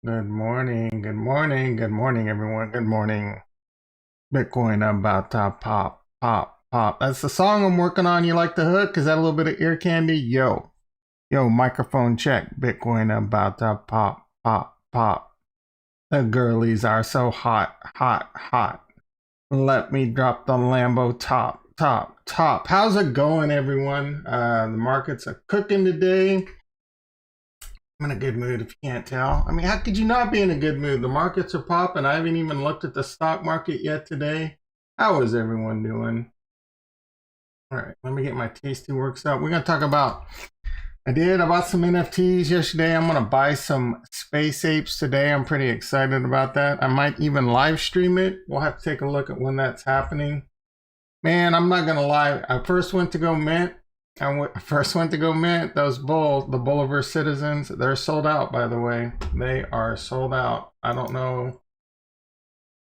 Good morning, good morning, good morning, everyone. Good morning. Bitcoin about to pop, pop, pop. That's the song I'm working on. You like the hook? Is that a little bit of ear candy? Yo, microphone check. Bitcoin about to pop, pop, pop. The girlies are so hot, hot, hot. Let me drop the Lambo top, top, top. How's it going, everyone? The markets are cooking today. I'm in a good mood if you can't tell. I mean, how could you not be in a good mood? The markets are popping. I haven't even looked at the stock market yet today. How is everyone doing? All right, let me get my tasty works up. We're going to talk about, I bought some NFTs yesterday. I'm going to buy some Space Apes today. I'm pretty excited about that. I might even live stream it. We'll have to take a look at when that's happening. Man, I'm not going to lie. I first went to go mint. Those the Bolivar Citizens, they're sold out, by the way. They are sold out. I don't know.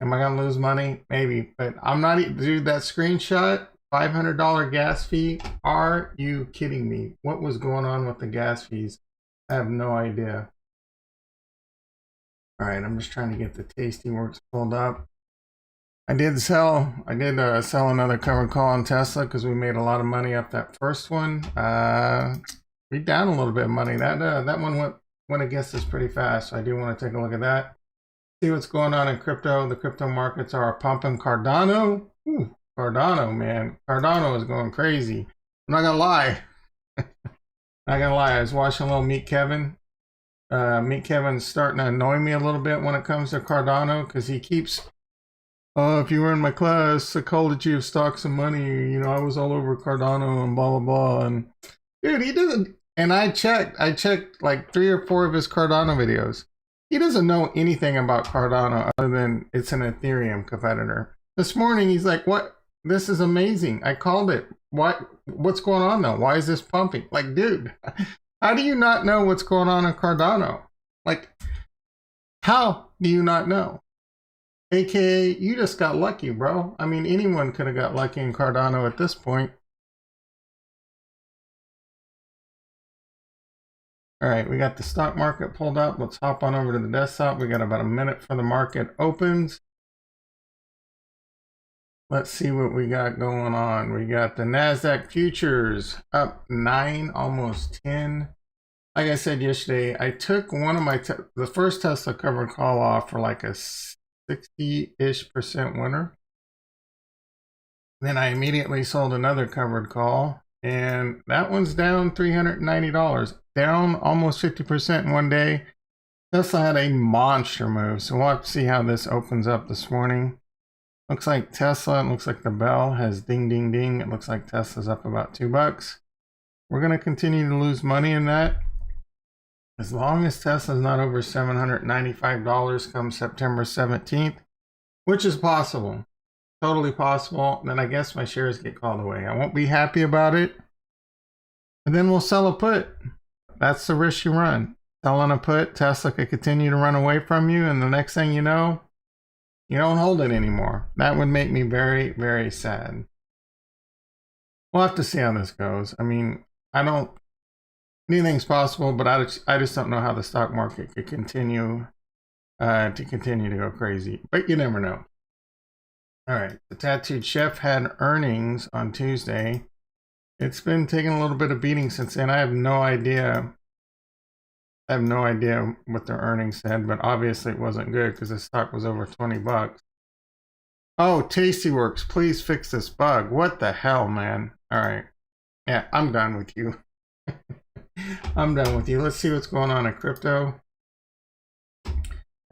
Am I going to lose money? Maybe. But I'm not, dude, that screenshot, $500 gas fee. Are you kidding me? What was going on with the gas fees? I have no idea. All right, I'm just trying to get the Tasty Works pulled up. I did sell another covered call on Tesla because we made a lot of money off that first one. We down a little bit of money. That one went against us pretty fast. So I do want to take a look at that. See what's going on in crypto. The crypto markets are pumping. Cardano, Cardano, man, Cardano is going crazy. I'm not gonna lie. I was watching a little Meet Kevin. Meet Kevin's starting to annoy me a little bit when it comes to Cardano because he keeps. Oh, if you were in my class, psychology of stocks and money, you know, I was all over Cardano and blah, blah, blah. And dude, he doesn't, and I checked like 3 or 4 of his Cardano videos. He doesn't know anything about Cardano other than it's an Ethereum competitor. This morning, he's like, what? This is amazing. I called it. What's going on though? Why is this pumping? Like, dude, how do you not know what's going on in Cardano? Like, how do you not know? AKA, you just got lucky, bro. I mean, anyone could have got lucky in Cardano at this point. All right, we got the stock market pulled up. Let's hop on over to the desktop. We got about a minute for the market opens. Let's see what we got going on. We got the NASDAQ futures up 9, almost 10. Like I said yesterday, I took one of my, the first Tesla covered call off for like a 60-ish% winner. Then I immediately sold another covered call, and that one's down $390, down almost 50% in one day. Tesla had a monster move, so we'll have to see how this opens up this morning. Looks like Tesla, it looks like the bell has ding, ding, ding. It looks like Tesla's up about $2. We're going to continue to lose money in that. As long as Tesla's not over $795 come September 17th, which is possible, totally possible, then I guess my shares get called away. I won't be happy about it. And then we'll sell a put. That's the risk you run. Selling a put, Tesla could continue to run away from you, and the next thing you know, you don't hold it anymore. That would make me very, very sad. We'll have to see how this goes. I mean, anything's possible, but I just don't know how the stock market could continue to go crazy. But you never know. All right, the Tattooed Chef had earnings on Tuesday. It's been taking a little bit of beating since then. I have no idea. What their earnings said, but obviously it wasn't good because the stock was over $20. Oh, Tasty Works, please fix this bug. What the hell, man? All right. Yeah, I'm done with you. I'm done with you. Let's see what's going on in crypto.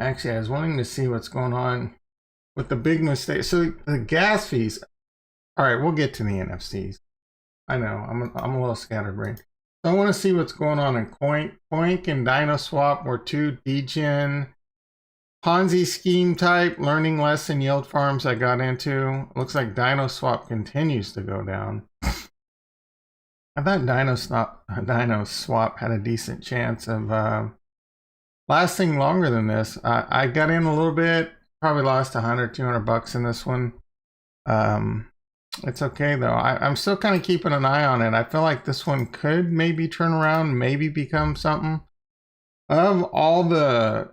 Actually, I was wanting to see what's going on with the big mistake. So the gas fees. All right, we'll get to the NFTs. I know, I'm a little scatterbrained. So I want to see what's going on in Coink. Coink and DinoSwap were 2 degen Ponzi scheme type learning lesson yield farms I got into. Looks like DinoSwap continues to go down. I thought DinoSwap had a decent chance of lasting longer than this. I got in a little bit, probably lost $100-200 in this one. It's okay though. I'm still kind of keeping an eye on it. I feel like this one could maybe turn around, maybe become something. Of all the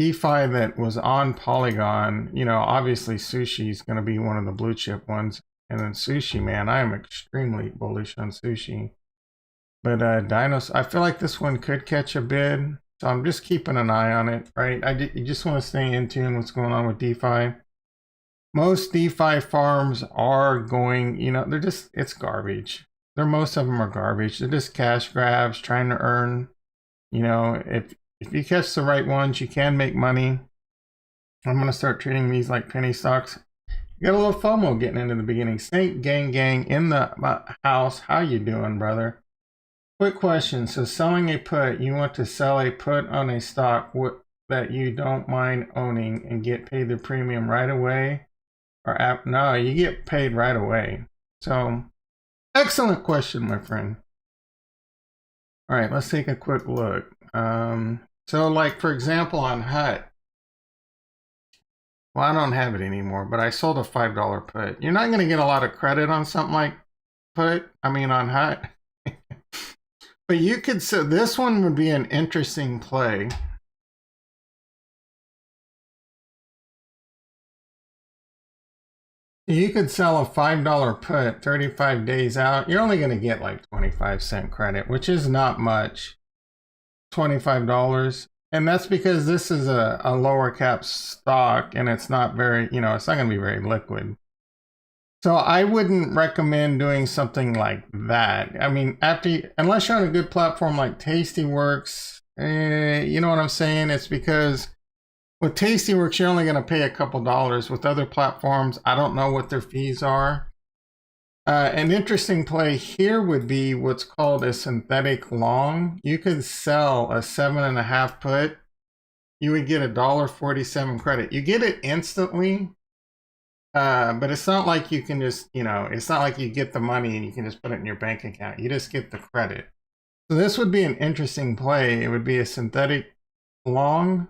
DeFi that was on Polygon, you know, obviously Sushi is going to be one of the blue chip ones. And then Sushi, man, I am extremely bullish on Sushi. But Dinos, I feel like this one could catch a bid. So I'm just keeping an eye on it, right? You just want to stay in tune what's going on with DeFi. Most DeFi farms are going, you know, it's garbage. Most of them are garbage. They're just cash grabs, trying to earn. You know, if you catch the right ones, you can make money. I'm going to start treating these like penny stocks. You got a little FOMO getting into the beginning. Snake Gang in the house. How you doing, brother? Quick question. So selling a put, you want to sell a put on a stock that you don't mind owning and get paid the premium right away? No, you get paid right away. So excellent question, my friend. All right, let's take a quick look. So like, for example, on HUT, well, I don't have it anymore, but I sold a $5 put. You're not going to get a lot of credit on something like on HUT. But you could, so this one would be an interesting play. You could sell a $5 put 35 days out. You're only going to get like 25-cent credit, which is not much. $25. And that's because this is a lower cap stock and it's not very, you know, it's not going to be very liquid. So I wouldn't recommend doing something like that. I mean, unless you're on a good platform like Tastyworks, you know what I'm saying? It's because with Tastyworks, you're only going to pay a couple dollars. With other platforms, I don't know what their fees are. An interesting play here would be what's called a synthetic long. You could sell a 7.5 put. You would get $1.47 credit. You get it instantly, but it's not like you can just, you know, it's not like you get the money and you can just put it in your bank account. You just get the credit. So this would be an interesting play. It would be a synthetic long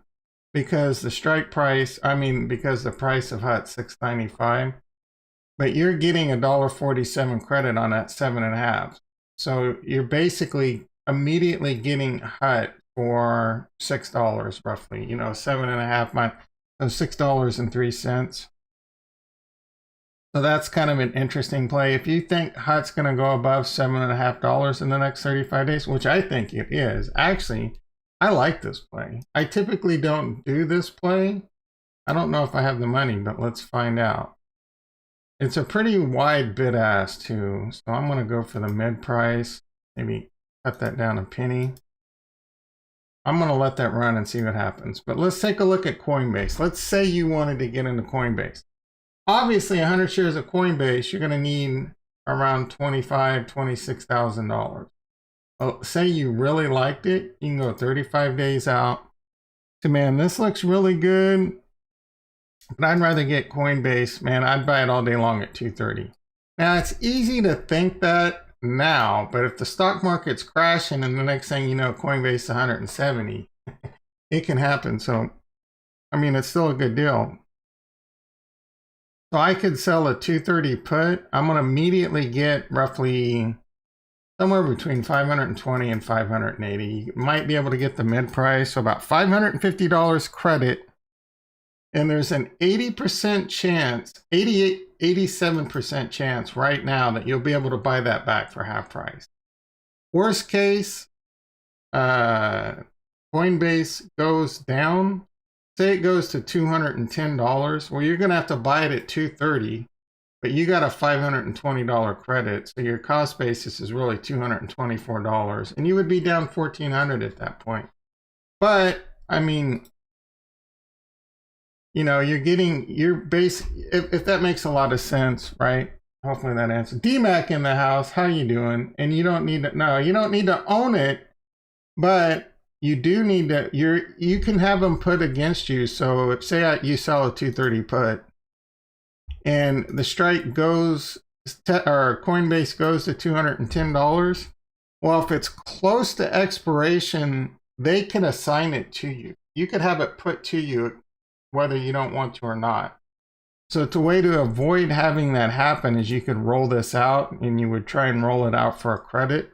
because the strike price, because the price of HUT $6.95. But you're getting $1.47 credit on that 7.5. So you're basically immediately getting HUT for $6 roughly. You know, 7.5 so $6.03. So that's kind of an interesting play. If you think HUT's going to go above $7.50 in the next 35 days, which I think it is, actually, I like this play. I typically don't do this play. I don't know if I have the money, but let's find out. It's a pretty wide bid ask too, so I'm going to go for the mid price. Maybe cut that down a penny. I'm going to let that run and see what happens. But let's take a look at Coinbase. Let's say you wanted to get into Coinbase. Obviously, 100 shares of Coinbase, you're going to need around $25,000, $26,000. Well, say you really liked it, you can go 35 days out. So, man, this looks really good. But I'd rather get Coinbase, man. I'd buy it all day long at 230. Now, it's easy to think that now, but if the stock market's crashing and the next thing you know, Coinbase is 170, it can happen. So, it's still a good deal. So I could sell a 230 put. I'm going to immediately get roughly somewhere between 520 and 580. You might be able to get the mid price, so about $550 credit. And there's an 80% chance, 87% chance right now that you'll be able to buy that back for half price. Worst case, Coinbase goes down. Say it goes to $210. Well, you're going to have to buy it at $230, but you got a $520 credit. So your cost basis is really $224. And you would be down $1,400 at that point. But, you're getting your base, if that makes a lot of sense, right? Hopefully that answers. DMAC in the house, how you doing? And you don't need to own it, but you do need to, you can have them put against you. So if say you sell a 230 put and the strike goes, or Coinbase goes to $210, well, if it's close to expiration, they can assign it to you. You could have it put to you whether you don't want to or not. So the way to avoid having that happen is you could roll this out and you would try and roll it out for a credit.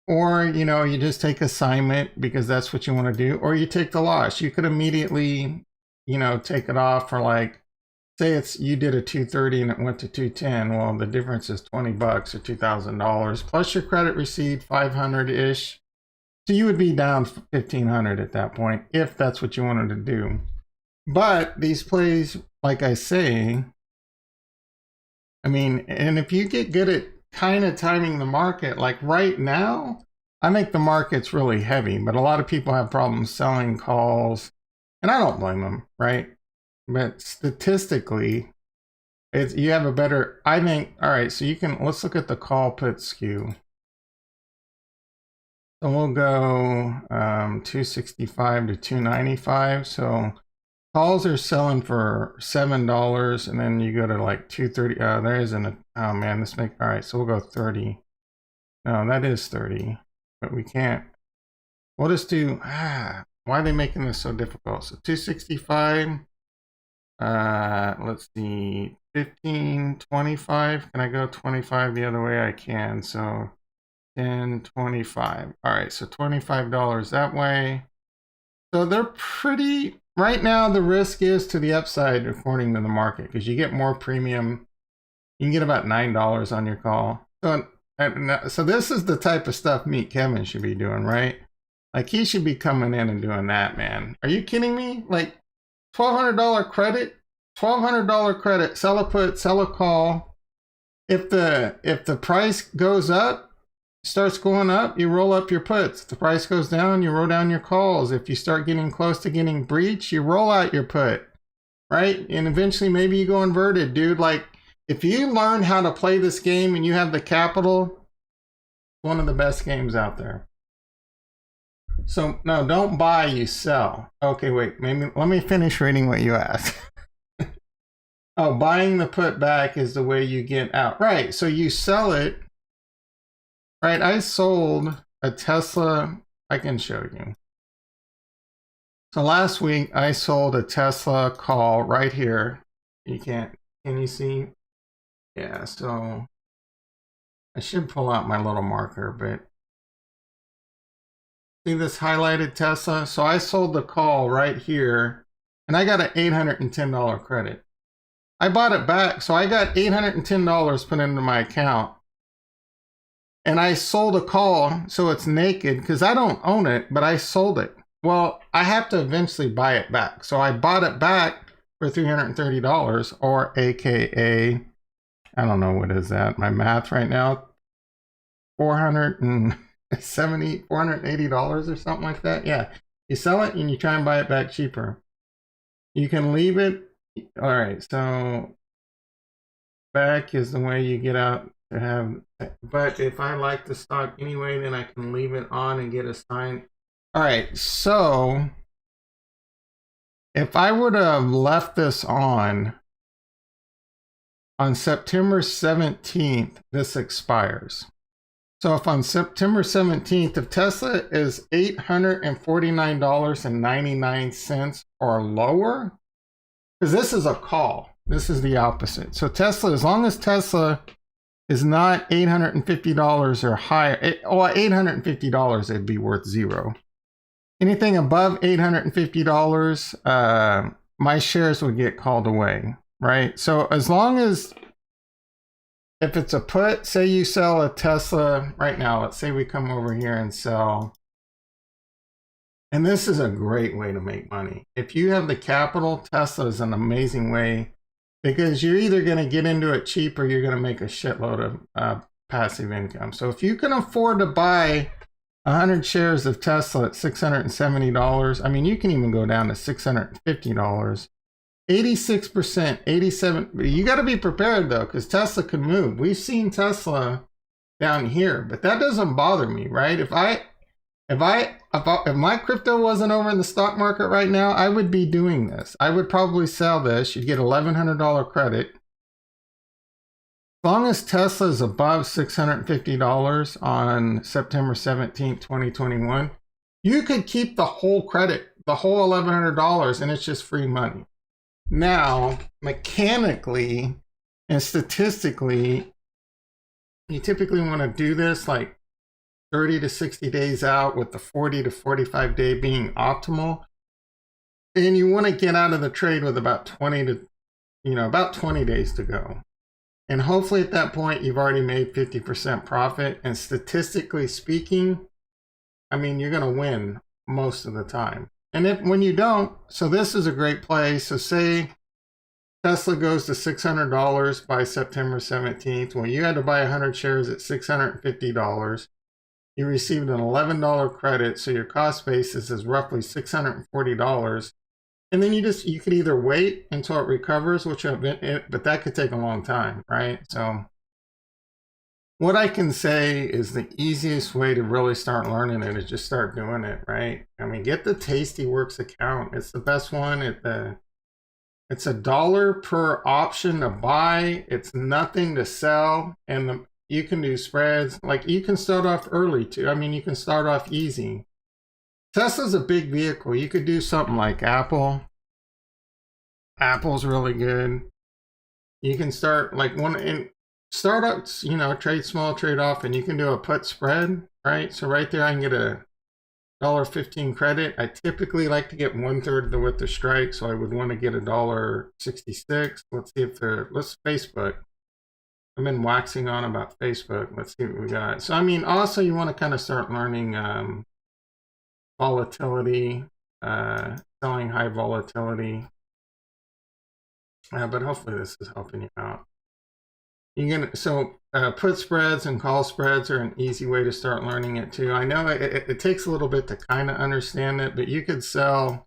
Or, you know, you just take assignment because that's what you want to do, or you take the loss. You could immediately, you know, take it off for like, say it's you did a 230 and it went to 210. Well, the difference is $20 or $2,000 plus your credit receipt, 500-ish. So you would be down 1,500 at that point if that's what you wanted to do. But these plays, like I say, I mean, and if you get good at kind of timing the market, like right now, I think the market's really heavy, but a lot of people have problems selling calls, and I don't blame them, right? But statistically, it's, you have a better, I think, all right, so you can, let's look at the call put skew. So we'll go 265 to 295. So calls are selling for $7, and then you go to like 230. There isn't a, oh man, this make, all right, so we'll go 30. No, that is 30, but we can't. We'll just do, why are they making this so difficult? So 265, let's see, 15, 25. Can I go 25 the other way? I can. So 10, 25. All right, so $25 that way. So they're pretty, right now the risk is to the upside according to the market, because you get more premium. You can get about $9 on your call. So this is the type of stuff Meet Kevin should be doing, right? Like he should be coming in and doing that, man. Are you kidding me? Like $1,200 credit, $1,200 credit, sell a put, sell a call. If the price goes up, starts going up, you roll up your puts. If the price goes down, you roll down your calls. If you start getting close to getting breached, you roll out your put, right? And eventually maybe you go inverted, dude. Like if you learn how to play this game and you have the capital, one of the best games out there. So no, don't buy, you sell. Okay, wait, maybe let me finish reading what you asked. Oh, buying the put back is the way you get out. Right, so you sell it. Right, I sold a Tesla, I can show you. So last week I sold a Tesla call right here. You can't, can you see? Yeah, so I should pull out my little marker, but see this highlighted Tesla? So I sold the call right here and I got an $810 credit. I bought it back, so I got $810 put into my account. And I sold a call, so it's naked, because I don't own it, but I sold it. Well, I have to eventually buy it back. So I bought it back for $330, or AKA, I don't know what is that, my math right now, $480 or something like that. Yeah, you sell it and you try and buy it back cheaper. You can leave it. All right, so back is the way you get out to have, but if I like the stock anyway, then I can leave it on and get assigned. All right, so if I would have left this on September 17th, this expires. So if on September 17th, if Tesla is $849.99 or lower, because this is a call, this is the opposite. So Tesla, as long as Tesla is not $850 or higher, well, $850, it'd be worth zero. Anything above $850, my shares would get called away, right? So as long as, if it's a put, say you sell a Tesla right now, let's say we come over here and sell, and this is a great way to make money. If you have the capital, Tesla is an amazing way, because you're either going to get into it cheap or you're going to make a shitload of passive income. So if you can afford to buy 100 shares of Tesla at $670, I mean, you can even go down to $650, 86%, 87%. You got to be prepared though, because Tesla can move. We've seen Tesla down here, but that doesn't bother me, right? If my crypto wasn't over in the stock market right now, I would be doing this. I would probably sell this. You'd get $1,100 credit. As long as Tesla is above $650 on September 17th, 2021, you could keep the whole credit, the whole $1,100, and it's just free money. Now, mechanically and statistically, you typically want to do this like 30 to 60 days out, with the 40 to 45 day being optimal. And you want to get out of the trade with about 20 days to go. And hopefully at that point, you've already made 50% profit. And statistically speaking, I mean, you're going to win most of the time. And when you don't, so this is a great play. So say Tesla goes to $600 by September 17th. Well, you had to buy 100 shares at $650. You received an $11 credit, so your cost basis is roughly $640. And then you could either wait until it recovers, but that could take a long time, right? So what I can say is the easiest way to really start learning it is just start doing it, right? I mean, get the Tastyworks account. It's the best one. It's $1 per option to buy. It's nothing to sell. And you can do spreads. Like, you can start off early too. I mean, you can start off easy. Tesla's a big vehicle. You could do something like Apple. Apple's really good. You can start like startups, trade small, trade off, and you can do a put spread, right? So right there, I can get a $1.15 credit. I typically like to get 1/3 with the strike, so I would want to get $1.66. Let's see if Facebook. I've been waxing on about Facebook. Let's see what we got. So I mean, also you want to kind of start learning volatility, selling high volatility. But hopefully this is helping you out. Put spreads and call spreads are an easy way to start learning it too. I know it takes a little bit to kind of understand it, but you could sell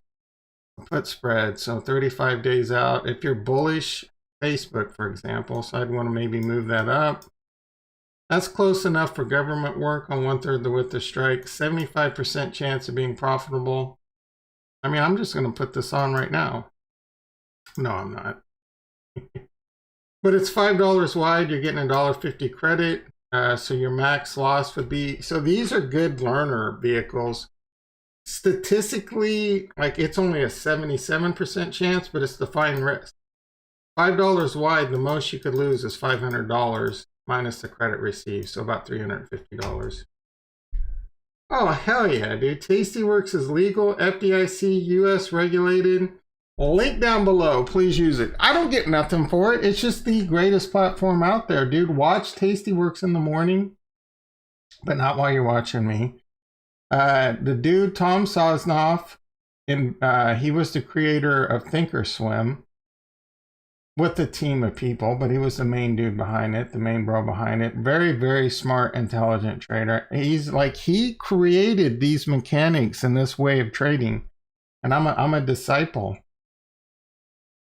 a put spread. So 35 days out, if you're bullish Facebook, for example, so I'd want to maybe move that up. That's close enough for government work on 1/3 with the strike. 75% chance of being profitable. I mean, I'm just going to put this on right now. No, I'm not. But it's $5 wide. You're getting $1.50 credit. So your max loss would be. So these are good learner vehicles. Statistically, like, it's only a 77% chance, but it's defined risk. $5 wide, the most you could lose is $500 minus the credit received. So about $350. Oh, hell yeah, dude. Tastyworks is legal, FDIC, US regulated. Link down below. Please use it. I don't get nothing for it. It's just the greatest platform out there, dude. Watch Tastyworks in the morning, but not while you're watching me. The dude, Tom Sosnoff, he was the creator of Thinkorswim with a team of people, but he was the main dude behind it, the main bro behind it. Very, very smart, intelligent trader. He created these mechanics and this way of trading, and I'm a disciple.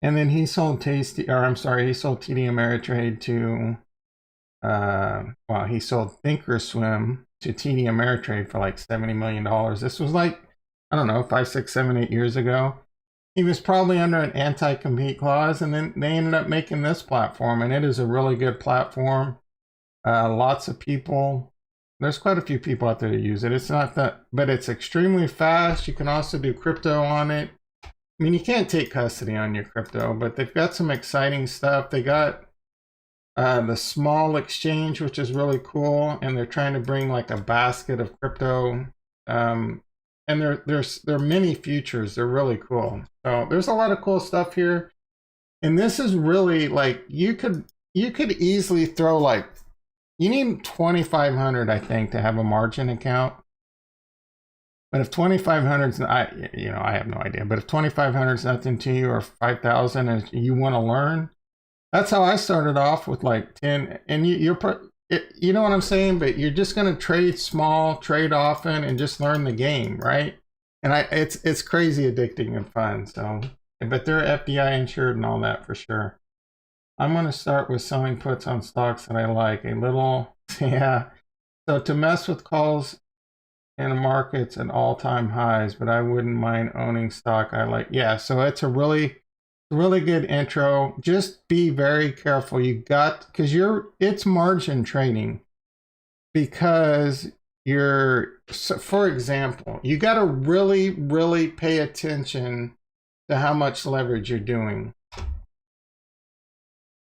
And then he sold he sold TD Ameritrade to, he sold Thinkorswim to TD Ameritrade for like $70 million. This was like, I don't know, 5, 6, 7, 8 years ago. He was probably under an anti-compete clause, and then they ended up making this platform, and it is a really good platform. Lots of people, there's quite a few people out there that use it. It's not that, but it's extremely fast. You can also do crypto on it. I mean, you can't take custody on your crypto, but they've got some exciting stuff. They got the small exchange, which is really cool, and they're trying to bring like a basket of crypto. And there are many futures. They're really cool. So there's a lot of cool stuff here. And this is really like, you could easily throw like, you need 2,500, I think, to have a margin account. But if 2,500 is, I have no idea. But if 2,500 is nothing to you, or 5,000, and you want to learn, that's how I started off with like 10. And you know what I'm saying? But you're just going to trade small, trade often, and just learn the game, right? And it's crazy addicting and fun. So, but they're FDI insured and all that for sure. I'm going to start with selling puts on stocks that I like. Yeah. So to mess with calls in the markets at all-time highs, but I wouldn't mind owning stock I like. Yeah, so it's a really good intro. Just be very careful. It's margin trading, because for example, you got to really pay attention to how much leverage you're doing.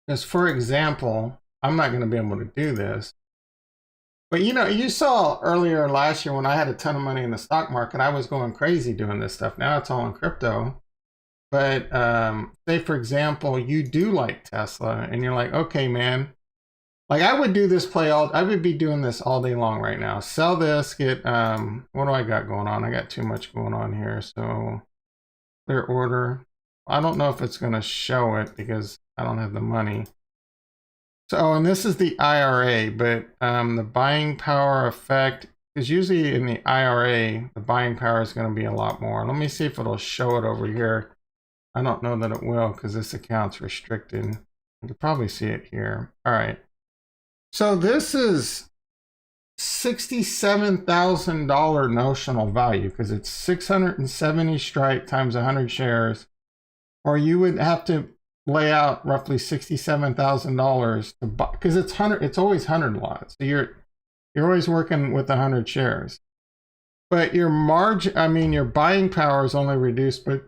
Because for example, I'm not going to be able to do this, But you know, you saw earlier last year when I had a ton of money in the stock market, I was going crazy doing this stuff. Now it's all in crypto. But say, for example, you do like Tesla and you're like, okay, man, like I would do this play I would be doing this all day long right now. Sell this, get, what do I got going on? I got too much going on here. So clear order. I don't know if it's going to show it because I don't have the money. So, and this is the IRA, but the buying power effect is usually in the IRA, the buying power is going to be a lot more. Let me see if it'll show it over here. I don't know that it will because this account's restricted. You can probably see it here. All right. So this is $67,000 notional value because it's 670 strike times 100 shares, or you would have to lay out roughly $67,000 to buy because it's always 100 lots. So you're always working with 100 shares, but your margin, I mean, your buying power is only reduced by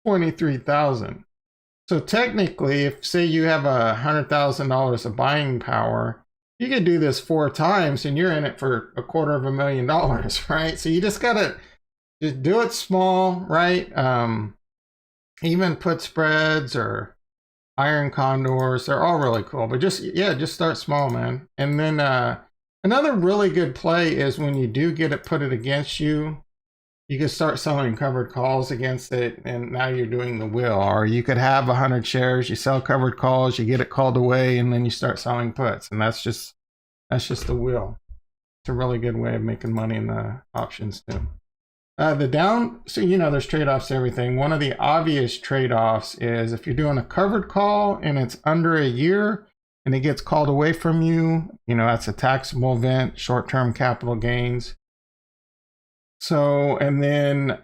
23,000. So technically, if say you have $100,000 of buying power, you could do this 4 times and you're in it for $250,000, right? So you just gotta just do it small, right? Even put spreads or iron condors, they're all really cool, but just start small, man. And then another really good play is when you do get it, put it against you, you can start selling covered calls against it, and now you're doing the wheel. Or you could have 100 shares, you sell covered calls, you get it called away, and then you start selling puts, and that's just the wheel. It's a really good way of making money in the options too. So you know, there's trade-offs to everything. One of the obvious trade-offs is if you're doing a covered call and it's under a year and it gets called away from you, you know, that's a taxable event, short-term capital gains. So, and then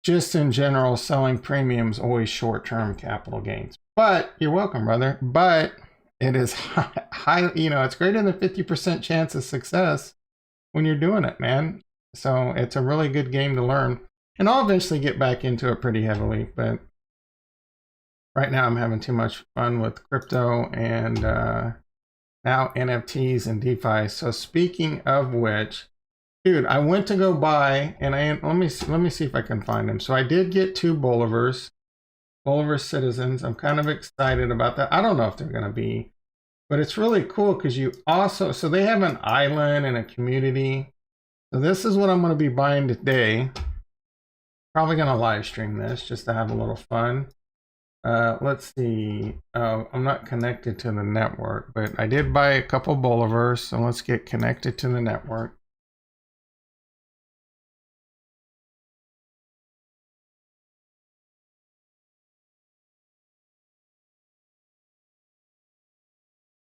just in general, selling premiums, always short-term capital gains. But you're welcome, brother. But it is high, you know, it's greater than 50% chance of success when you're doing it, man. So it's a really good game to learn. And I'll eventually get back into it pretty heavily. But right now I'm having too much fun with crypto and now NFTs and DeFi. So speaking of which, dude, I went to go buy, and let me see if I can find them. So I did get 2 Bolivar Citizens. I'm kind of excited about that. I don't know if they're going to be, but it's really cool because so they have an island and a community. So this is what I'm going to be buying today. Probably going to live stream this just to have a little fun. Let's see. Oh, I'm not connected to the network, but I did buy a couple Bolivars. So let's get connected to the network.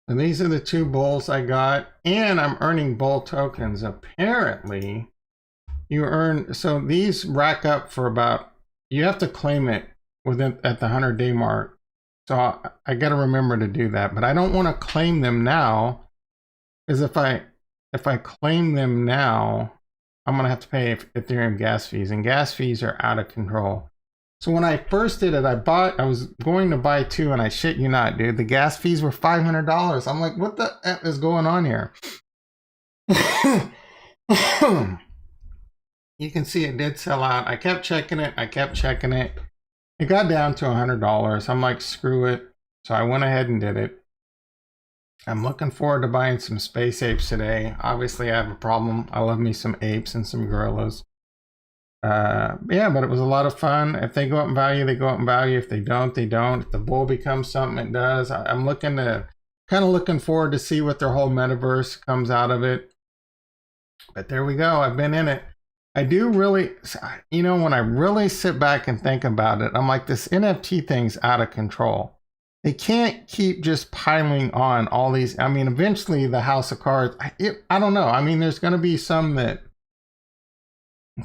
And these are the 2 bulls I got, and I'm earning bull tokens. Apparently, you earn, so these rack up for about, you have to claim it at the 100-day mark. So I got to remember to do that, but I don't want to claim them now, because if I claim them now, I'm going to have to pay Ethereum gas fees, and gas fees are out of control. So when I first did it, I was going to buy 2, and I shit you not, dude, the gas fees were $500. I'm like, what the F is going on here? You can see it did sell out. I kept checking it. It got down to $100. I'm like, screw it. So I went ahead and did it. I'm looking forward to buying some space apes today. Obviously, I have a problem. I love me some apes and some gorillas. Yeah, but it was a lot of fun. If they go up in value, they go up in value. If they don't, they don't. If the bull becomes something, it does. I'm kind of looking forward to see what their whole metaverse comes out of it. But there we go. I've been in it. I do really, you know, when I really sit back and think about it, I'm like, this NFT thing's out of control. They can't keep just piling on all these. I mean, eventually the house of cards, I don't know. I mean, there's going to be some that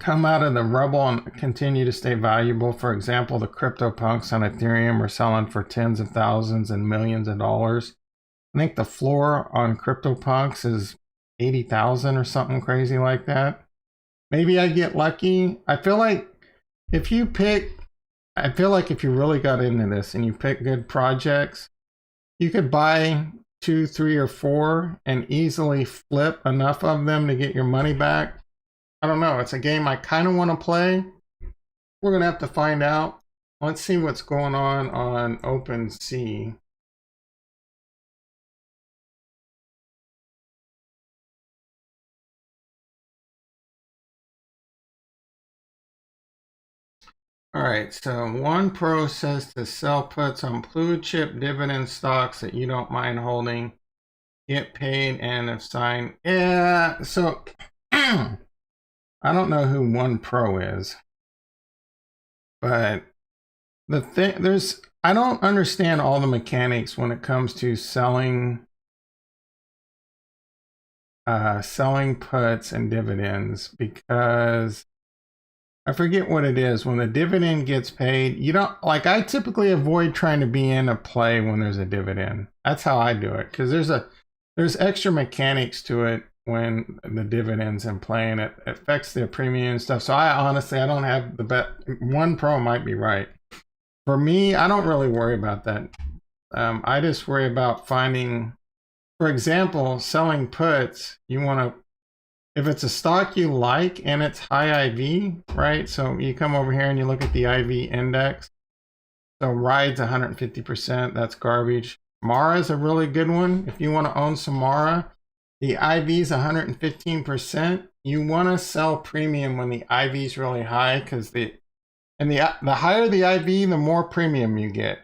come out of the rubble and continue to stay valuable. For example, the crypto punks on Ethereum are selling for tens of thousands and millions of dollars. I think the floor on crypto punks is 80,000 or something crazy like that. Maybe I get lucky. I feel like if you really got into this and you pick good projects, you could buy 2, 3, or 4 and easily flip enough of them to get your money back. I don't know. It's a game I kind of want to play. We're going to have to find out. Let's see what's going on OpenSea. All right, so one pro says to sell puts on blue chip dividend stocks that you don't mind holding, get paid, and if signed. Yeah, so I don't know who one pro is, but the thing I don't understand all the mechanics when it comes to selling puts and dividends, because I forget what it is. When the dividend gets paid, you don't, like, I typically avoid trying to be in a play when there's a dividend. That's how I do it, because there's extra mechanics to it when the dividend's in play, and it affects the premium and stuff. So I don't have the bet. One pro might be right. For me, I don't really worry about that. I just worry about finding, for example, selling puts. You want to, if it's a stock you like and it's high IV, right? So you come over here and you look at the IV index. So Ride's 150%, that's garbage. Mara is a really good one. If you want to own some Mara, the IV is 115%. You want to sell premium when the IV is really high, because the higher the IV, the more premium you get.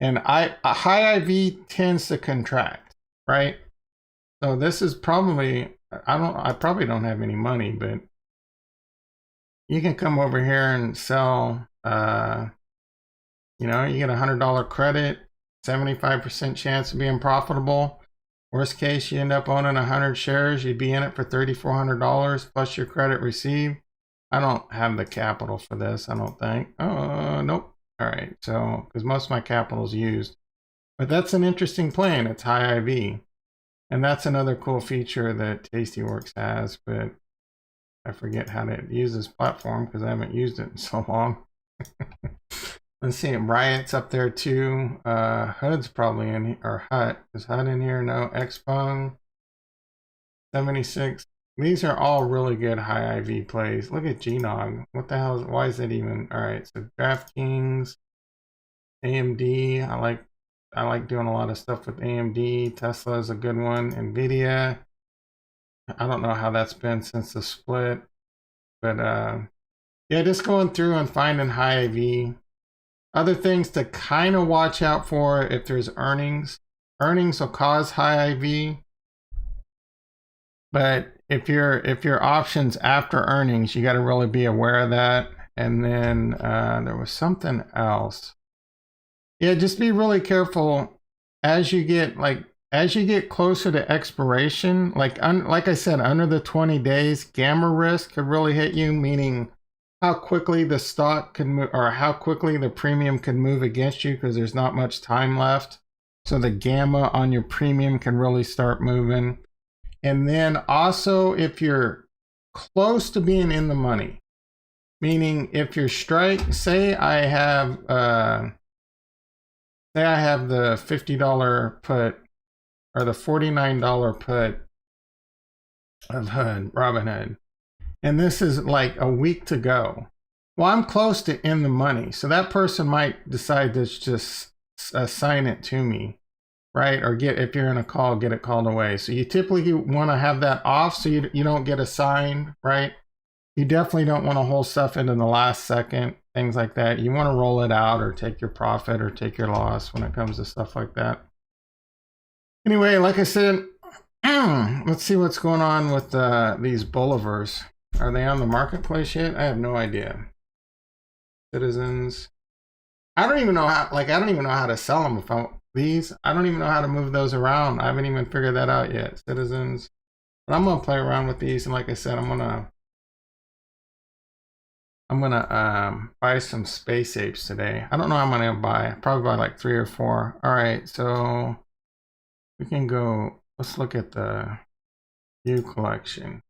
And a high IV tends to contract, right? So this is probably, I probably don't have any money, but you can come over here and sell, you get $100 credit, 75% chance of being profitable. Worst case, you end up owning 100 shares. You'd be in it for $3,400 plus your credit received. I don't have the capital for this, I don't think. Oh, nope. All right, so, because most of my capital is used. But that's an interesting plan. It's high IV. And that's another cool feature that Tastyworks has, but I forget how to use this platform because I haven't used it in so long. Let's see, Riot's up there too. HUD's probably in here, or HUD. Is HUD in here? No. Xpong, 76. These are all really good high IV plays. Look at GNOG. What the hell why is it even? All right, so DraftKings, AMD. I like doing a lot of stuff with AMD. Tesla is a good one. Nvidia. I don't know how that's been since the split, but yeah, just going through and finding high IV. Other things to kind of watch out for if there's earnings. Earnings will cause high IV, but if your options after earnings, you got to really be aware of that. And then there was something else. Yeah, just be really careful as you get closer to expiration. Like I said, under the 20 days, gamma risk could really hit you, meaning how quickly the stock can move, or how quickly the premium can move against you, because there's not much time left. So the gamma on your premium can really start moving. And then also, if you're close to being in the money, meaning if your strike, say I have the $50 put or the $49 put of HUD, Robinhood, and this is like a week to go. Well, I'm close to in the money, so that person might decide to just assign it to me, right? Or if you're in a call, get it called away. So you typically want to have that off so you don't get assigned, right? You definitely don't want to hold stuff into the last second, things like that. You want to roll it out or take your profit or take your loss when it comes to stuff like that. Anyway, like I said, let's see what's going on with these Bolivars. Are they on the marketplace yet? I have no idea. Citizens. I don't even know how to sell them. I don't even know how to move those around. I haven't even figured that out yet. Citizens. But I'm gonna play around with these, and like I said, I'm gonna buy some space apes today. I don't know how many I'll buy. Probably buy like 3 or 4. All right, so we can go. Let's look at the view collection.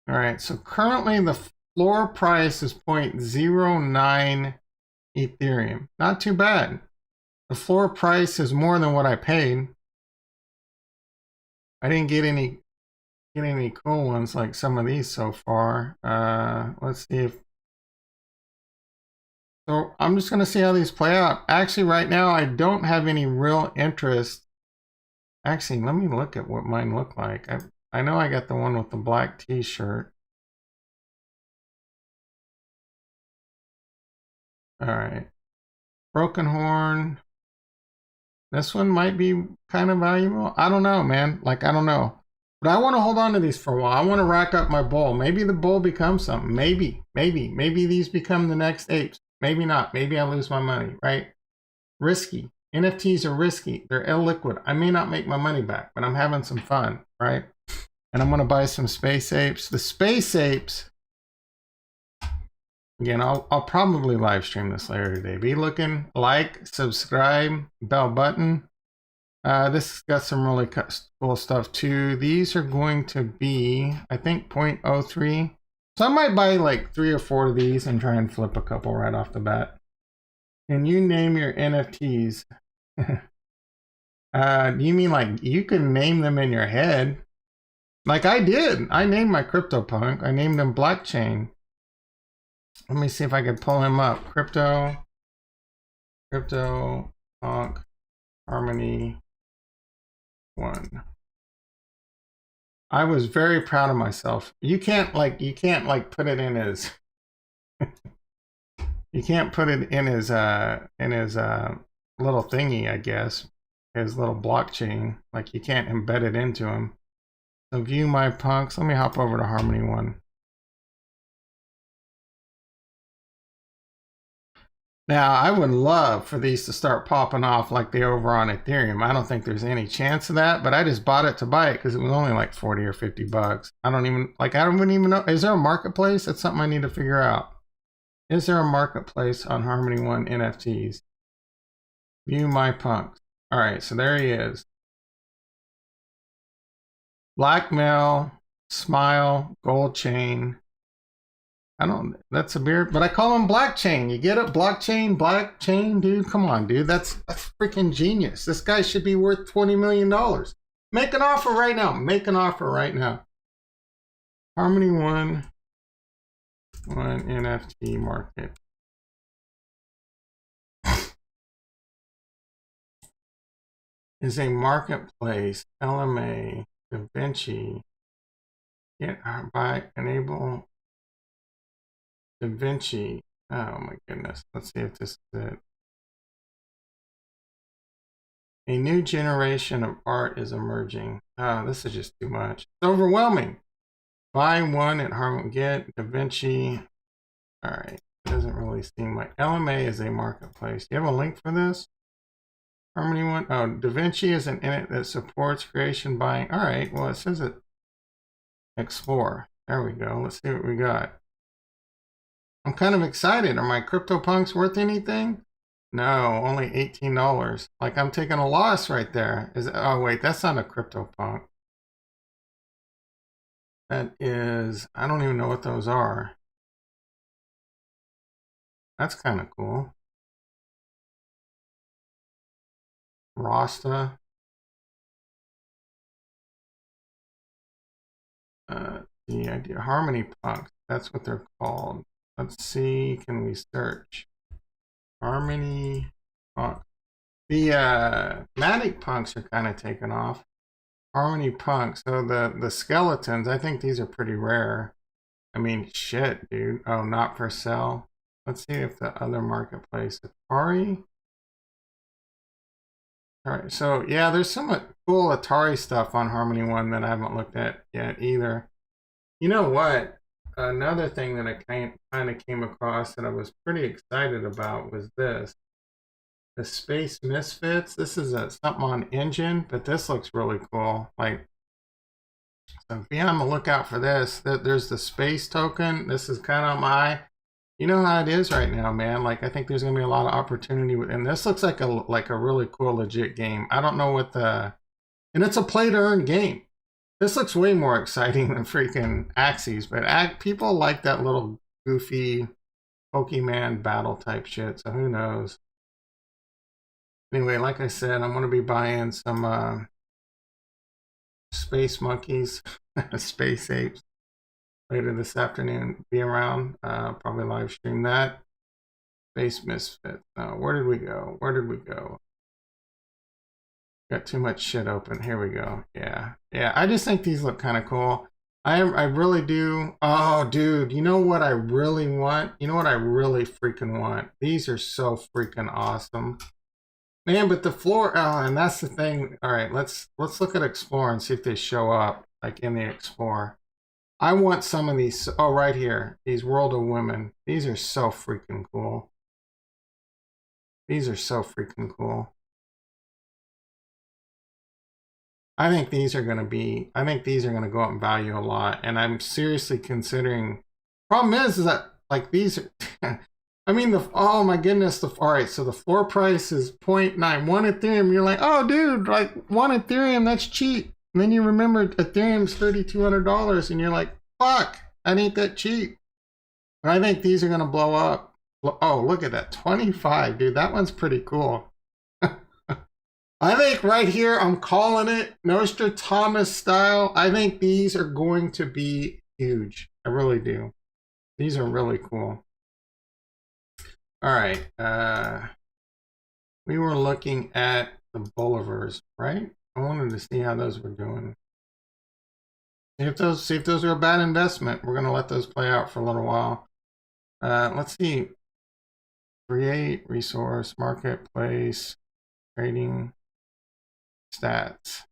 All right, so currently the floor price is 0.09 Ethereum. Not too bad. The floor price is more than what I paid. I didn't get any cool ones like some of these so far. Let's see if. So I'm just gonna see how these play out. Actually, right now I don't have any real interest. Actually, let me look at what mine look like. I know I got the one with the black t-shirt. All right. Broken Horn. This one might be kind of valuable. I don't know, man. Like, I don't know. But I want to hold on to these for a while. I want to rack up my bull. Maybe the bull becomes something. Maybe these become the next apes. Maybe not. Maybe I lose my money, right? Risky. NFTs are risky. They're illiquid. I may not make my money back, but I'm having some fun, right? And I'm going to buy some space apes. The space apes, again, I'll probably live stream this later today. Be looking, like, subscribe, bell button. This has got some really cool stuff too. These are going to be, I think, 0.03. So I might buy like 3 or 4 of these and try and flip a couple right off the bat. Can you name your NFTs? You mean like you can name them in your head? Like I did. I named my CryptoPunk. I named him Blockchain. Let me see if I could pull him up. CryptoPunk Harmony 1. I was very proud of myself. You can't put it in his you can't put it in his little thingy, I guess. His little blockchain. Like you can't embed it into him. So view my punks. Let me hop over to Harmony 1. Now, I would love for these to start popping off like they over on Ethereum. I don't think there's any chance of that, but I just bought it to buy it because it was only like 40 or 50 bucks. I wouldn't even know. Is there a marketplace? That's something I need to figure out. Is there a marketplace on Harmony 1 NFTs? View my punks. All right, so there he is. Blackmail, smile, gold chain. That's a beard, but I call him Blockchain. You get it? Blockchain, dude. Come on, dude. That's freaking genius. This guy should be worth $20 million. Make an offer right now. Make an offer right now. Harmony 1 NFT market. Is a marketplace, LMA, Da Vinci. Enable Da Vinci. Oh my goodness. Let's see if this is it. A new generation of art is emerging. Oh, this is just too much. It's overwhelming. Buy one at Harmony. Get Da Vinci. All right. It doesn't really seem like LMA is a marketplace. Do you have a link for this? Harmony 1. Oh, Da Vinci is an init that supports creation buying. All right. Well, it says it. Explore. There we go. Let's see what we got. I'm kind of excited. Are my CryptoPunks worth anything? No, only $18. Like I'm taking a loss right there. Oh wait, that's not a CryptoPunk. That is, I don't even know what those are. That's kind of cool. Rasta. The idea, Harmony Punks. That's what they're called. Let's see, can we search? Harmony Punk. The Matic Punks are kind of taken off. Harmony Punk. So the skeletons, I think these are pretty rare. I mean, shit, dude. Oh, not for sale. Let's see if the other marketplace, Atari. All right, so yeah, there's some cool Atari stuff on Harmony 1 that I haven't looked at yet either. You know what? Another thing that I kind of came across that I was pretty excited about was this. The Space Misfits. This is something on Engine, but this looks really cool. Like, so be on the lookout for this. There's the space token. This is kind of you know how it is right now, man. Like, I think there's gonna be a lot of opportunity and this looks like a really cool, legit game. I don't know what and it's a play to earn game. This looks way more exciting than freaking Axes, but people like that little goofy Pokemon battle type shit, so who knows. Anyway, like I said, I'm going to be buying some space monkeys, space apes later this afternoon. Be around, probably live stream that. Space Misfits. Where did we go? Where did we go? Got too much shit open. Here we go. Yeah. Yeah, I just think these look kind of cool. I really do. Oh, dude, you know what I really want? You know what I really freaking want? These are so freaking awesome. Man, but the floor, oh, and that's the thing. All right, let's look at Explore and see if they show up like in the Explore. I want some of these. Oh, right here. These World of Women. These are so freaking cool. These are so freaking cool. I think these are going to go up in value a lot. And I'm seriously considering, problem is that like these are, I mean, oh my goodness. All right. So the floor price is 0.9, one Ethereum. You're like, oh dude, like one Ethereum, that's cheap. And then you remember Ethereum's $3,200 and you're like, fuck, I ain't that cheap. But I think these are going to blow up. Oh, look at that. 25, dude. That one's pretty cool. I think right here, I'm calling it Nostradamus style. I think these are going to be huge. I really do. These are really cool. All right. We were looking at the Bolivars, right? I wanted to see how those were doing. See if those are a bad investment. We're going to let those play out for a little while. Let's see. Create, resource, marketplace, trading, stats,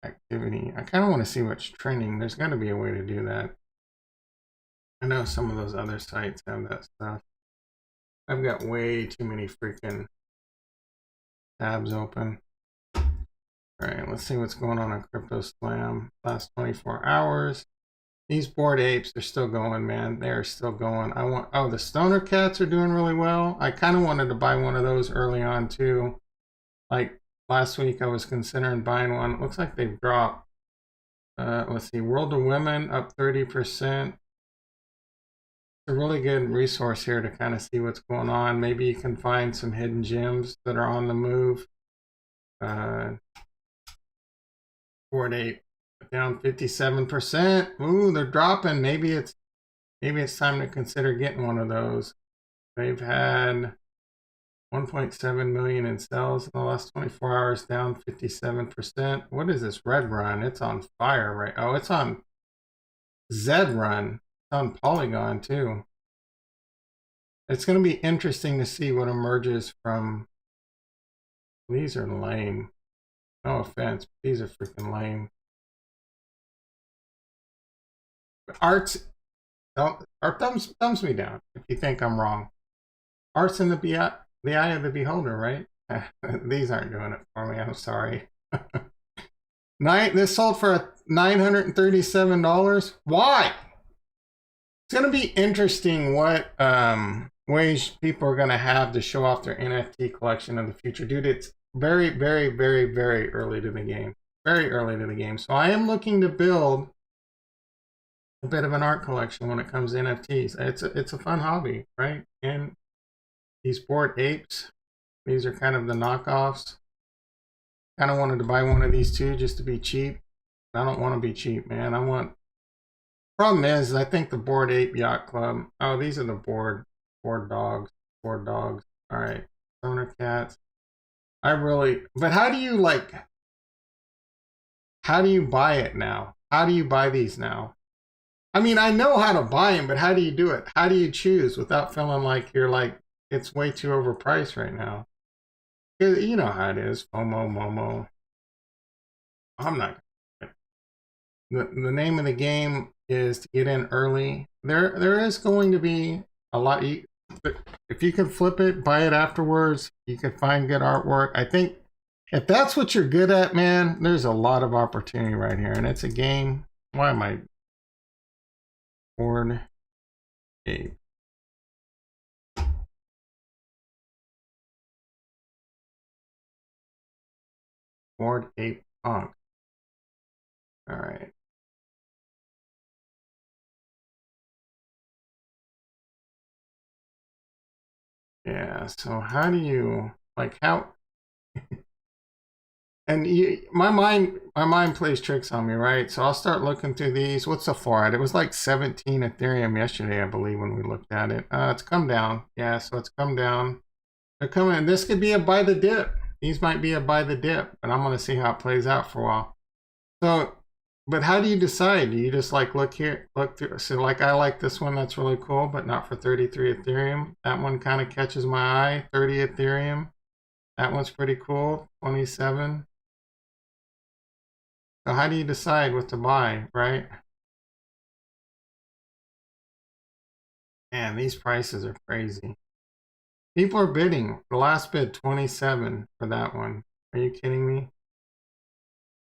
activity. I kind of want to see what's trending. There's got to be a way to do that. I know some of those other sites have that stuff. I've got way too many freaking tabs open. All right, let's see what's going on Crypto Slam. Last 24 hours. These Bored Apes are still going, man. They're still going. Oh, the Stoner Cats are doing really well. I kind of wanted to buy one of those early on too. Like last week I was considering buying one. It looks like they've dropped. Let's see, World of Women up 30%. It's a really good resource here to kind of see what's going on. Maybe you can find some hidden gems that are on the move. Bored Ape down 57%. Ooh, they're dropping. Maybe it's time to consider getting one of those. They've had 1.7 million in sales in the last 24 hours, down 57%. What is this red run? It's on fire, right? Oh, it's on Zed run. It's on Polygon too. It's going to be interesting to see what emerges from. These are lame. No offense, but these are freaking lame. Art thumbs me down if you think I'm wrong. Art's in the eye of the beholder, right? These aren't doing it for me. I'm sorry. This sold for $937. Why? It's going to be interesting what ways people are going to have to show off their NFT collection in the future. Dude, it's very, very, very, very early to the game. Very early to the game. So I am looking to build a bit of an art collection when it comes to NFTs. It's a fun hobby, right? And these Bored Apes, these are kind of the knockoffs. Kind of wanted to buy one of these too just to be cheap. I don't want to be cheap, man. Problem is, I think the Bored Ape Yacht Club. Oh, these are the bored dogs. Bored dogs. All right. Stoner Cats. But how do you buy it now? How do you buy these now? I mean, I know how to buy them, but how do you do it? How do you choose without feeling like you're like, it's way too overpriced right now? You know how it is. FOMO, MOMO. I'm not. The name of the game is to get in early. There is going to be a lot. If you can flip it, buy it afterwards, you can find good artwork. I think if that's what you're good at, man, there's a lot of opportunity right here. And it's a game. Why am I Bored Ape? Bored Ape Punk. All right. Yeah, so how do you, And my mind plays tricks on me, right? So I'll start looking through these. What's the floor at? It was like 17 Ethereum yesterday, I believe, when we looked at it. It's come down. Yeah, so it's come down. They're coming. This could be a buy the dip. These might be a buy the dip, but I'm going to see how it plays out for a while. So, but how do you decide? Do you just like look here, look through? So like I like this one, that's really cool, but not for 33 Ethereum. That one kind of catches my eye. 30 Ethereum. That one's pretty cool. 27. So how do you decide what to buy, right? Man, these prices are crazy. People are bidding. The last bid, 27 for that one. Are you kidding me?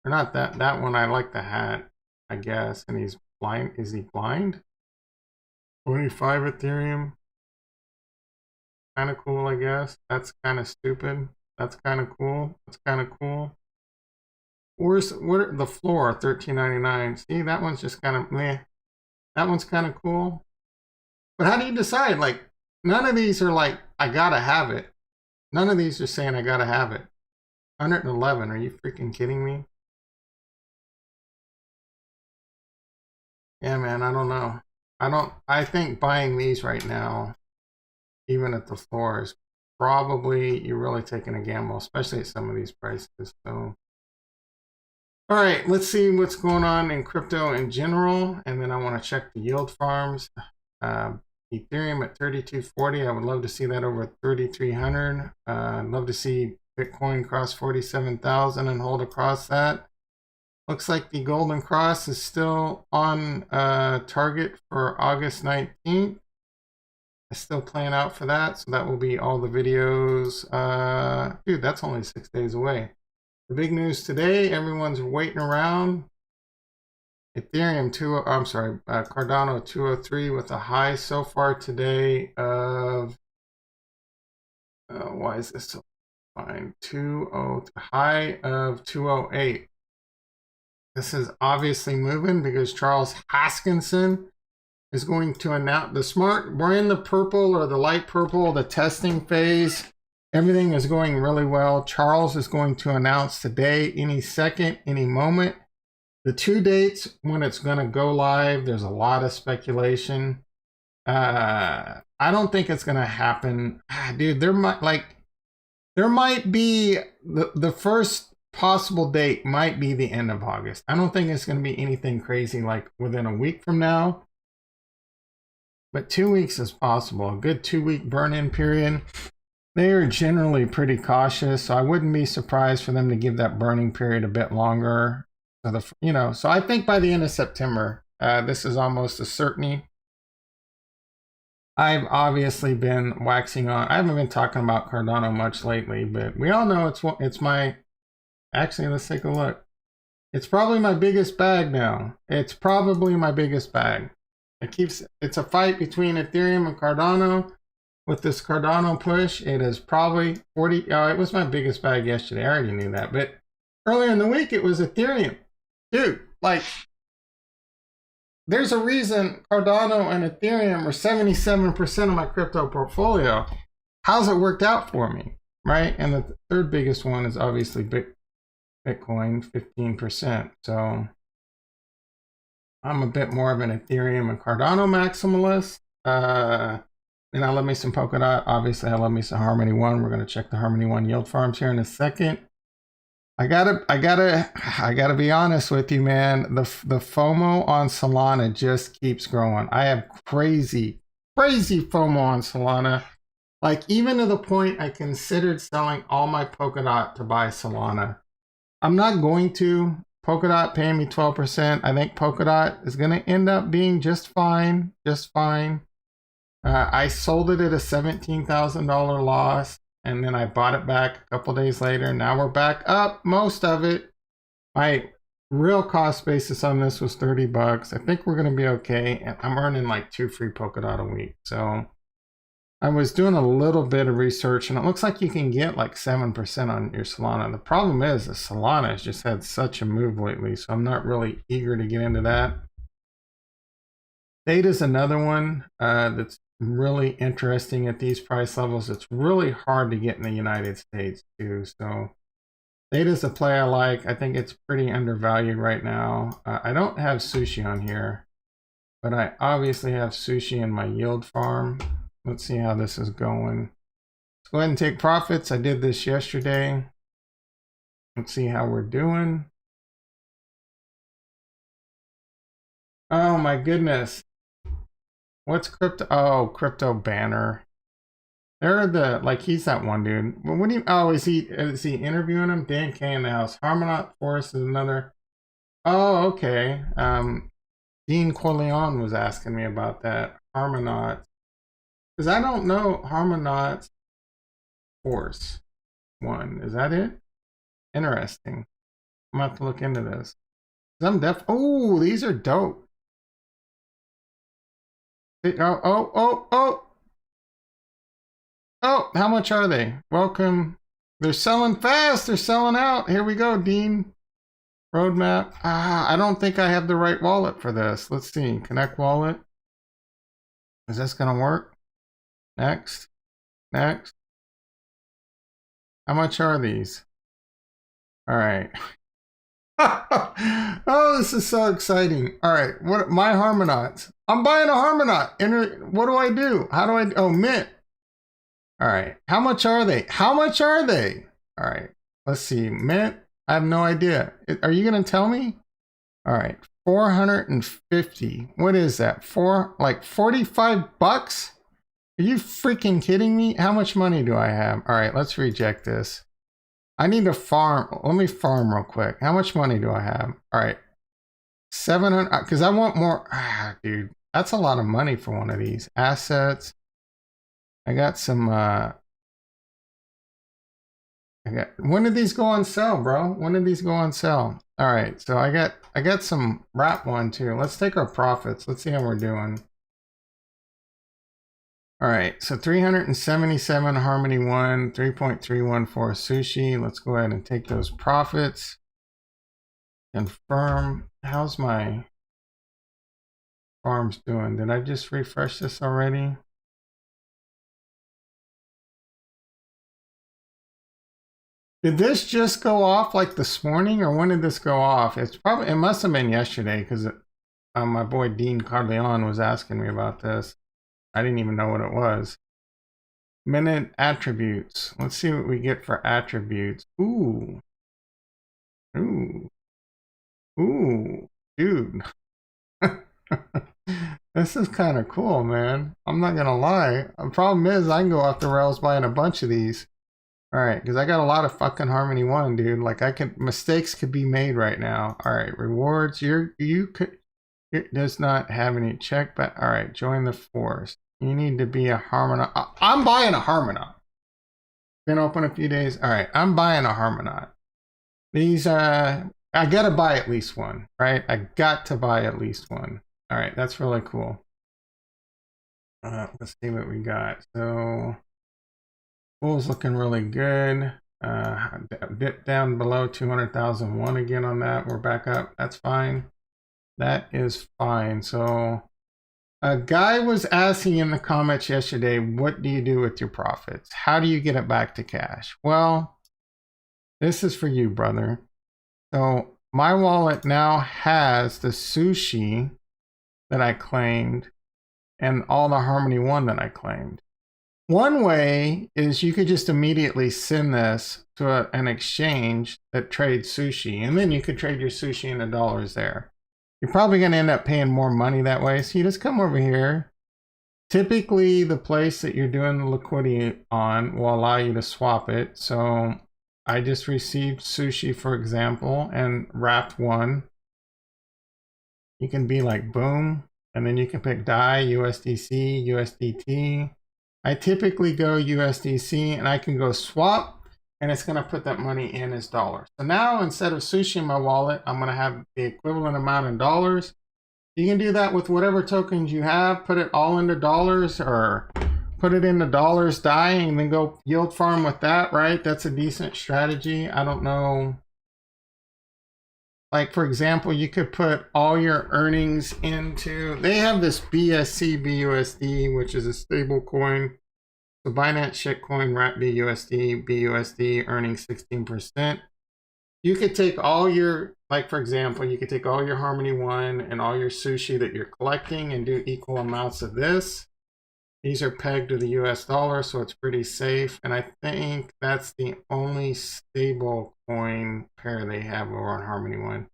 Or not that one. I like the hat, I guess. And he's blind. Is he blind? 25 Ethereum. Kind of cool, I guess. That's kind of stupid. That's kind of cool. That's kind of cool. What the floor? 13.99. See, that one's just kind of meh. That one's kind of cool. But how do you decide? Like, none of these are like, I gotta have it. None of these are saying I gotta have it. 111. Are you freaking kidding me? Yeah, man, I don't know. I think buying these right now, even at the floor, is probably, you're really taking a gamble, especially at some of these prices. So, all right, let's see what's going on in crypto in general. And then I want to check the yield farms. Ethereum at 3240. I would love to see that over 3300. I'd love to see Bitcoin cross 47,000 and hold across that. Looks like the golden cross is still on target for August 19th. It's still playing out for that, so that will be all the videos. Dude, that's only 6 days away. The big news today, everyone's waiting around. Ethereum Cardano 203 with a high so far today of why is this so fine? High of 208. This is obviously moving because Charles Hoskinson is going to announce we're in the purple or the light purple, the testing phase. Everything is going really well. Charles is going to announce today, any second, any moment. The 2 dates when it's going to go live, there's a lot of speculation. I don't think it's going to happen. Dude, there might be the first possible date might be the end of August. I don't think it's going to be anything crazy like within a week from now. But 2 weeks is possible. A good 2-week burn-in period. They are generally pretty cautious, so I wouldn't be surprised for them to give that burning period a bit longer. So I think by the end of September, this is almost a certainty. I've obviously been waxing on. I haven't been talking about Cardano much lately, but we all know it's my. Actually, let's take a look. It's probably my biggest bag now. It's probably my biggest bag. It's a fight between Ethereum and Cardano. With this Cardano push, it is probably 40. Oh, it was my biggest bag yesterday. I already knew that, but earlier in the week it was Ethereum. Dude, like, there's a reason Cardano and Ethereum are 77% of my crypto portfolio. How's it worked out for me, right? And the third biggest one is obviously Bitcoin, 15%. So I'm a bit more of an Ethereum and Cardano maximalist. And I love me some Polkadot. Obviously, I love me some Harmony One. We're going to check the Harmony One yield farms here in a second. I gotta be honest with you, man. The FOMO on Solana just keeps growing. I have crazy FOMO on Solana. Like, even to the point I considered selling all my Polkadot to buy Solana. I'm not going to. Polkadot paying me 12%. I think Polkadot is going to end up being just fine. I sold it at a $17,000 loss. And then I bought it back a couple days later. Now we're back up most of it. My real cost basis on this was $30. I think we're going to be okay. And I'm earning like 2 free Polkadot a week. So I was doing a little bit of research and it looks like you can get like 7% on your Solana. The problem is the Solana has just had such a move lately. So I'm not really eager to get into that. Theta is another one that's really interesting at these price levels. It's really hard to get in the United States too. So Theta's a play I like. I think it's pretty undervalued right now. I don't have sushi on here, but I obviously have sushi in my yield farm. Let's see how this is going. Let's go ahead and take profits. I did this yesterday. Let's see how we're doing. Oh my goodness. What's crypto? Oh, crypto banner. They're the, like, he's that one dude. Well, what do you, oh, is he interviewing him? Dan K in the house. Harmonaut Forest is another. Oh, okay. Dean Corleone was asking me about that. Harmonaut. Because I don't know Harmonaut Force one. Is that it? Interesting. I'm going to have to look into this. I'm oh, these are dope. Oh, how much are they? Welcome. They're selling fast. They're selling out. Here we go, Dean. Roadmap. I don't think I have the right wallet for this. Let's see. Connect wallet. Is this going to work? Next. Next. How much are these? All right. Oh, this is so exciting. All right. What, my Harmonauts. I'm buying a Harmonaut. What do I do? How do I, oh, mint. All right. How much are they? How much are they? All right. Let's see. Mint. I have no idea. Are you going to tell me? All right. 450. What is that? Like 45 bucks? Are you freaking kidding me? How much money do I have? All right. Let's reject this. I need to farm. Let me farm real quick. How much money do I have? All right. 700. Because I want more. Dude, that's a lot of money for one of these. Assets. I got some, when did these go on sale, bro? When did these go on sale? All right, so I got some wrap one too. Let's take our profits. Let's see how we're doing. All right, so 377 Harmony 1, 3.314 sushi. Let's go ahead and take those profits. Confirm. How's my farms doing? Did I just refresh this already? Did this just go off like this morning, or when did this go off? It must have been yesterday, because my boy Dean Corleone was asking me about this. I didn't even know what it was. Minute attributes. Let's see what we get for attributes. Ooh. Ooh. Ooh. Dude. This is kind of cool, man. I'm not gonna lie. The problem is I can go off the rails buying a bunch of these. All right, because I got a lot of fucking Harmony 1, dude. Like, mistakes could be made right now. All right, rewards. It does not have any check, but all right, join the force. You need to be a Harmonaut. I'm buying a Harmonaut. Been open a few days. All right, I'm buying a Harmonaut. These, I gotta buy at least one, right? I got to buy at least one. All right, that's really cool. Let's see what we got. So, bull's looking really good. Bit down below 200,001 again on that. We're back up. That's fine. That is fine. So a guy was asking in the comments yesterday, what do you do with your profits? How do you get it back to cash? Well, this is for you, brother. So my wallet now has the sushi that I claimed and all the Harmony 1 that I claimed. One way is you could just immediately send this to an exchange that trades sushi, and then you could trade your sushi into dollars there. You're probably going to end up paying more money that way, so you just come over here. Typically, the place that you're doing the liquidity on will allow you to swap it. So I just received sushi, for example, and wrapped one. You can be like, boom, and then you can pick DAI, USDC, USDT. I typically go USDC, and I can go swap, and it's going to put that money in as dollars. So now, instead of sushi in my wallet, I'm going to have the equivalent amount in dollars. You can do that with whatever tokens you have. Put it all into dollars, or put it into dollars DAI, and then go yield farm with that, right? That's a decent strategy. I don't know Like, for example, you could put all your earnings into, they have this BSC BUSD, which is a stable coin. So Binance shitcoin, wrap BUSD, BUSD earning 16%. You could take all your, like for example, you could take all your Harmony One and all your sushi that you're collecting and do equal amounts of this. These are pegged to the US dollar, so it's pretty safe. And I think that's the only stable coin pair they have over on Harmony One.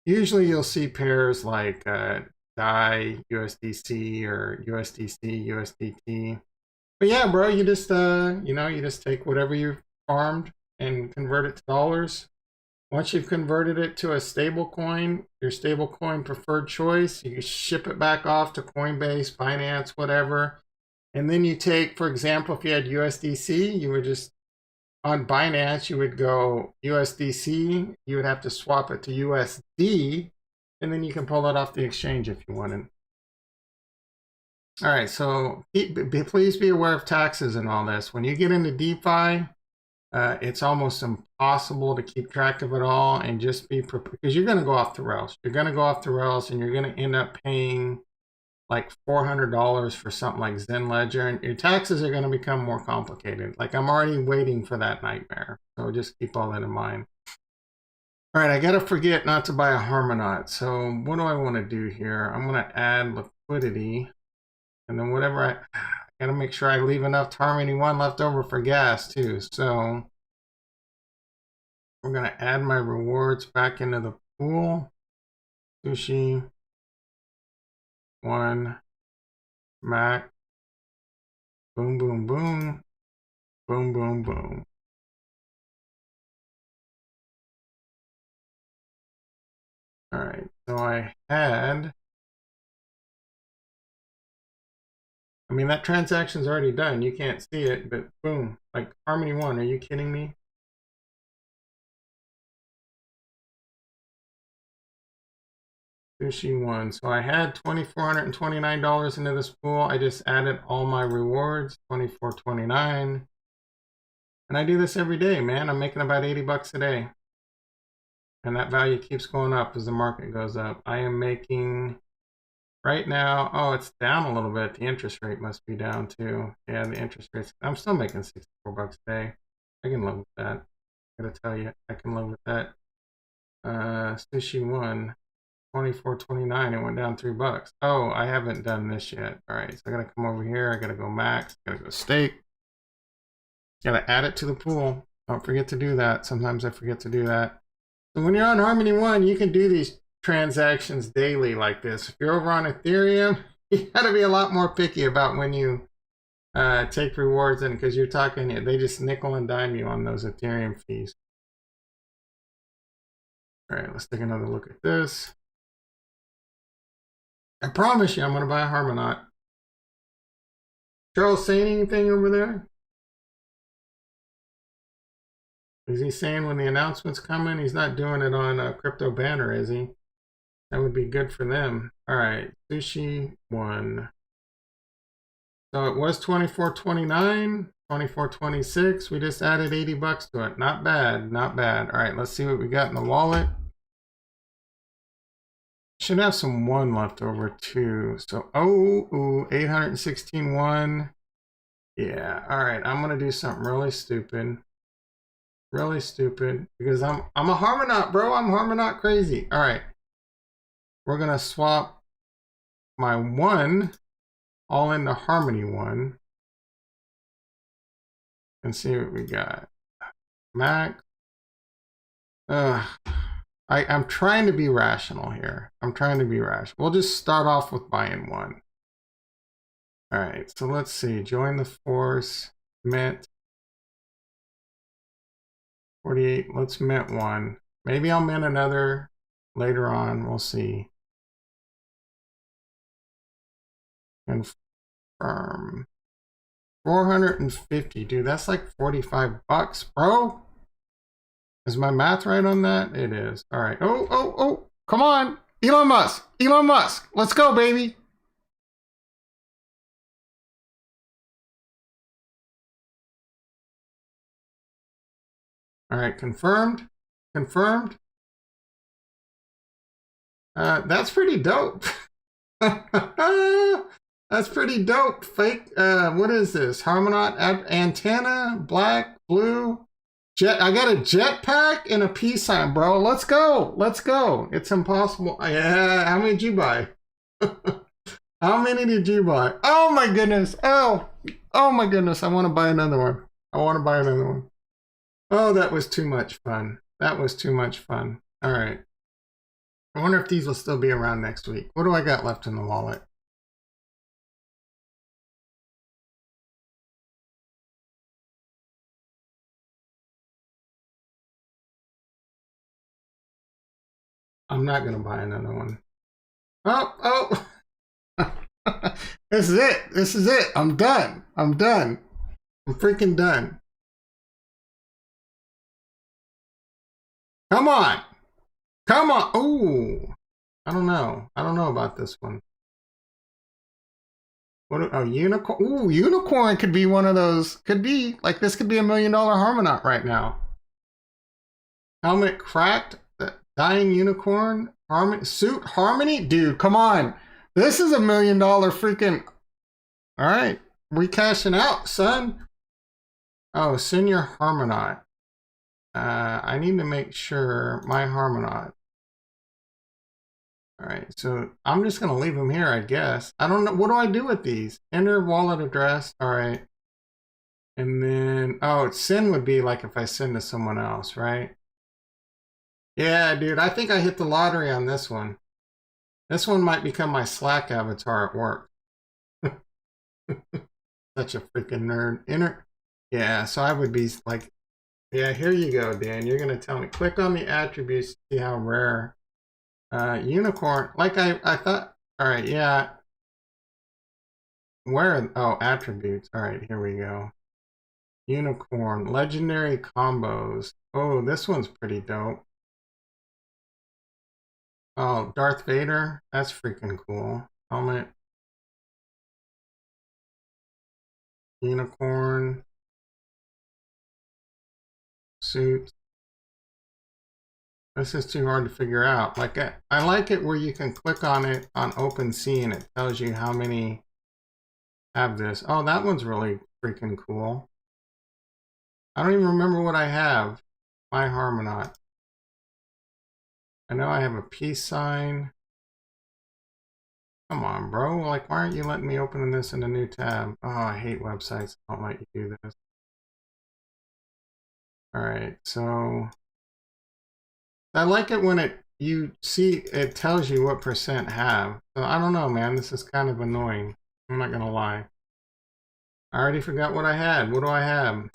Usually you'll see pairs like DAI, USDC, or USDC, USDT. But yeah, bro, you just you just take whatever you farmed and convert it to dollars. Once you've converted it to a stable coin, your stable coin preferred choice, you ship it back off to Coinbase, Binance, whatever. And then you take, for example, if you had USDC, you would just, on Binance, you would go USDC, you would have to swap it to USD, and then you can pull it off the exchange if you wanted. All right, so please be aware of taxes and all this. When you get into DeFi, it's almost impossible to keep track of it all, and just be prepared, because you're going to go off the rails. You're going to go off the rails, and you're going to end up paying like $400 for something like Zen Ledger, and your taxes are going to become more complicated. Like, I'm already waiting for that nightmare, so just keep all that in mind. All right, I got to forget not to buy a Harmonaut. So what do I want to do here? I'm going to add liquidity, and then whatever I got to make sure I leave enough Harmony One left over for gas too. So we're going to add my rewards back into the pool. Sushi One, Mac, boom, boom, boom, boom, boom, boom. All right, so I mean, that transaction's already done. You can't see it, but boom, like Harmony One, are you kidding me? Sushi One. So I had $2,429 into this pool. I just added all my rewards, $2,429. And I do this every day, man. I'm making about 80 bucks a day. And that value keeps going up as the market goes up. I am making right now, oh, it's down a little bit. The interest rate must be down too. Yeah, the interest rates. I'm still making 64 bucks a day. I can live with that. I gotta tell you, I can live with that. Sushi One. 24.29. It went down $3. Oh, I haven't done this yet. All right, so I gotta come over here. I gotta go max. I gotta go stake. Gotta add it to the pool. Don't forget to do that. Sometimes I forget to do that. So when you're on Harmony One, you can do these transactions daily like this. If you're over on Ethereum, you gotta be a lot more picky about when you take rewards in, because you're talking, they just nickel and dime you on those Ethereum fees. All right, let's take another look at this. I promise you, I'm going to buy a Harmonaut. Charles saying anything over there? Is he saying when the announcement's coming? He's not doing it on a crypto banner, is he? That would be good for them. All right, Sushi One. So it was $24.29, $24.26. We just added 80 bucks to it. Not bad, not bad. All right, let's see what we got in the wallet. Should have some one left over too. So, ooh, 816 one. Yeah, all right. I'm gonna do something really stupid. Really stupid, because I'm a Harmonaut, bro. I'm Harmonaut crazy. All right. We're gonna swap my one all into Harmony One and see what we got. Max. I'm trying to be rational here. I'm trying to be rational. We'll just start off with buying one. All right, so let's see. Join the force. Mint. 48. Let's mint one. Maybe I'll mint another later on. We'll see. Confirm. 450. Dude, that's like 45 bucks, bro. Is my math right on that? It is. All right. Oh. Come on. Elon Musk. Elon Musk. Let's go, baby. All right. Confirmed. Confirmed. That's pretty dope. That's pretty dope. Fake, what is this? Harmonaut antenna, black, blue. Jet. I got a jetpack and a peace sign, bro. Let's go. Let's go. It's impossible. Yeah. How many did you buy? How many did you buy? Oh my goodness. Oh my goodness. I want to buy another one. I want to buy another one. Oh, that was too much fun. That was too much fun. All right. I wonder if these will still be around next week. What do I got left in the wallet? I'm not going to buy another one. Oh. This is it. This is it. I'm done. I'm done. I'm freaking done. Come on. Come on. Ooh. I don't know. I don't know about this one. What? Oh, unicorn. Ooh, unicorn could be one of those. Could be like this. Could be $1 million Harmonaut right now. Helmet cracked. Dying unicorn. Suit harmony. Dude, come on. This is $1 million freaking. All right, we cashing out, son. Oh, senior Harmonaut. I need to make sure my Harmonaut. All right, so I'm just going to leave them here, I guess. I don't know. What do I do with these? Enter wallet address. All right. And then, oh, send would be like if I send to someone else, right? Yeah, dude, I think I hit the lottery on this one. This one might become my Slack avatar at work. Such a freaking nerd. Yeah, so I would be like, yeah, here you go, Dan. You're going to tell me. Click on the attributes to see how rare. Unicorn, like I thought. All right, yeah. Where? Oh, attributes. All right, here we go. Unicorn, legendary combos. Oh, this one's pretty dope. Oh, Darth Vader. That's freaking cool. Helmet. Unicorn. Suit. This is too hard to figure out. Like I like it where you can click on it on OpenSea and it tells you how many have this. Oh, that one's really freaking cool. I don't even remember what I have. My Harmonaut. I know I have a peace sign. Come on, bro. Like, why aren't you letting me open this in a new tab? Oh, I hate websites that don't let you do this. All right, so I like it when you see it tells you what percent have. So I don't know, man. This is kind of annoying. I'm not gonna lie. I already forgot what I had. What do I have?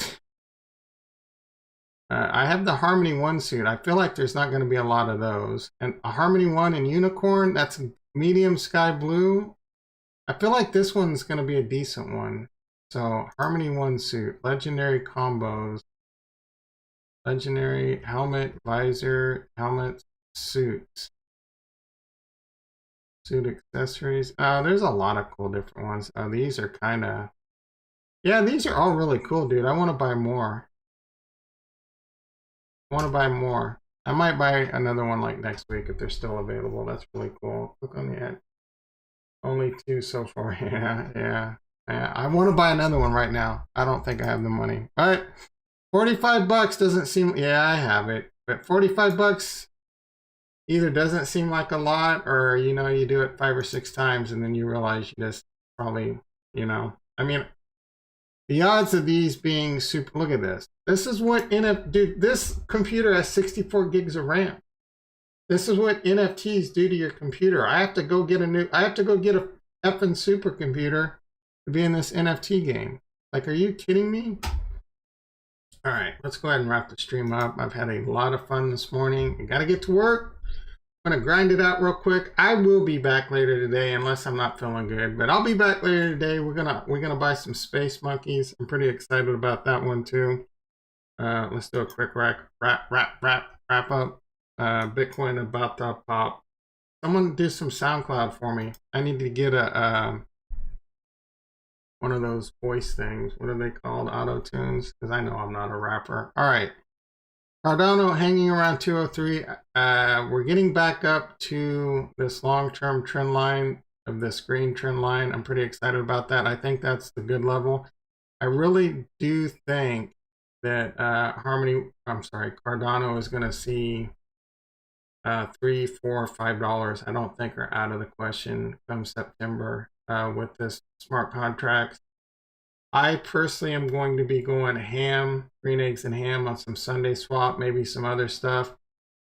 I have the Harmony 1 suit. I feel like there's not going to be a lot of those. And a Harmony 1 and Unicorn, that's medium sky blue. I feel like this one's going to be a decent one. So Harmony 1 suit, legendary combos, legendary helmet, visor, helmet, suits, suit accessories. There's a lot of cool different ones. These are kind of, yeah, these are all really cool, dude. I want to buy more. I want to buy more. I might buy another one like next week if they're still available. That's really cool. Click on the ad. Only 2 so far. Yeah. I want to buy another one right now. I don't think I have the money. All right. 45 bucks doesn't seem, yeah, I have it. But 45 bucks either doesn't seem like a lot or, you know, you do it 5 or 6 times and then you realize you just probably, you know, I mean, the odds of these being super, look at this. This is what dude, this computer has 64 gigs of RAM. This is what NFTs do to your computer. I have to go get a effing supercomputer to be in this NFT game. Like, are you kidding me? All right, let's go ahead and wrap the stream up. I've had a lot of fun this morning. I gotta get to work. I'm gonna grind it out real quick. I will be back later today unless I'm not feeling good, but I'll be back later today. We're gonna buy some space monkeys. I'm pretty excited about that one too. Let's do a quick wrap up. Bitcoin about to pop. Someone do some SoundCloud for me. I need to get a one of those voice things. What are they called? Auto tunes? Because I know I'm not a rapper. All right. Cardano hanging around 203. We're getting back up to this long-term trend line of this green trend line. I'm pretty excited about that. I think that's the good level. I really do think that Cardano is going to see $3, $4, $5. I don't think are out of the question come September with this smart contracts. I personally am going to be going ham, green eggs and ham on some Sunday swap, maybe some other stuff.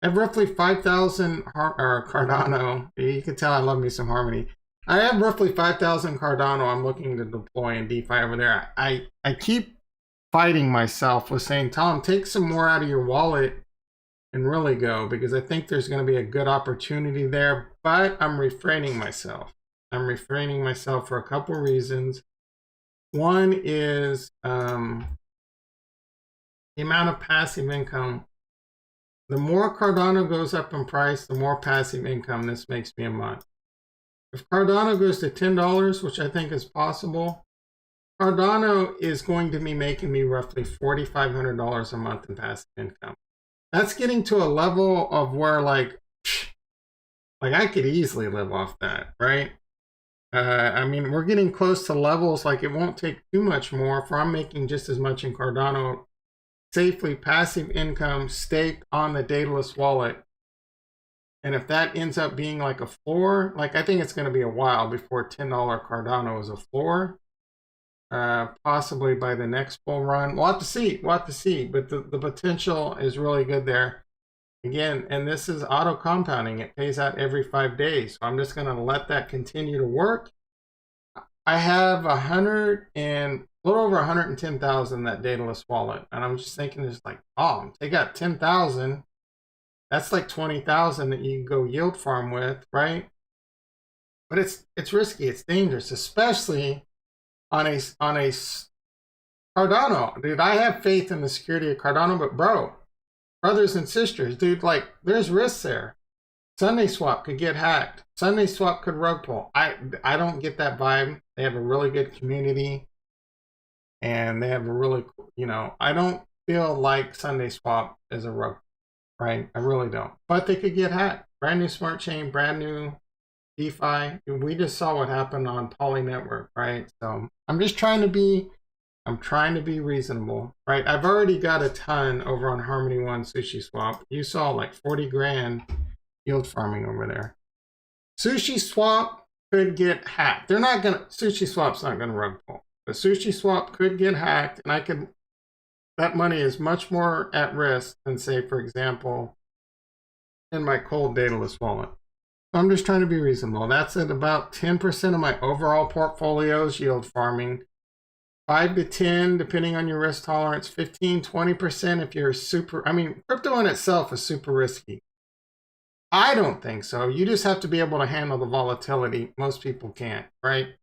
I have roughly 5,000 Cardano. You can tell I love me some Harmony. I have roughly 5,000 Cardano I'm looking to deploy in DeFi over there. I keep fighting myself with saying, Tom, take some more out of your wallet and really go, because I think there's going to be a good opportunity there, but I'm refraining myself. I'm refraining myself for a couple reasons. One is the amount of passive income. The more Cardano goes up in price, the more passive income this makes me a month. If Cardano goes to $10, which I think is possible, Cardano is going to be making me roughly $4,500 a month in passive income. That's getting to a level of where like I could easily live off that, right? I mean, we're getting close to levels like it won't take too much more if I'm making just as much in Cardano safely, passive income staked on the dataless wallet. And if that ends up being like a floor, like I think it's going to be a while before $10 Cardano is a floor. Possibly by the next bull run. We'll have to see. We'll have to see. But the potential is really good there. Again, and this is auto compounding. It pays out every 5 days. So I'm just going to let that continue to work. I have a little over 110,000 that dataless wallet. And I'm just thinking, it's like, oh, they got 10,000. That's like 20,000 that you can go yield farm with, right? But it's risky. It's dangerous, especially on a Cardano. Dude, I have faith in the security of Cardano, but brothers and sisters, dude, like there's risks there. Sunday swap could get hacked. Sunday swap could rug pull. I don't get that vibe. They have a really good community and they have a really, I don't feel like Sunday swap is a rug, right? I really don't. But they could get hacked. Brand new smart chain, brand new DeFi. We just saw what happened on Poly Network, right? So I'm trying to be reasonable, right? I've already got a ton over on Harmony One Sushi Swap. You saw like 40 grand yield farming over there. Sushi Swap could get hacked. Sushi Swap's not gonna rug pull. But Sushi Swap could get hacked, and that money is much more at risk than, say, for example, in my cold dataless wallet. I'm just trying to be reasonable. That's at about 10% of my overall portfolio's yield farming. 5 to 10, depending on your risk tolerance. 15, 20% if you're crypto in itself is super risky. I don't think so. You just have to be able to handle the volatility. Most people can't, right?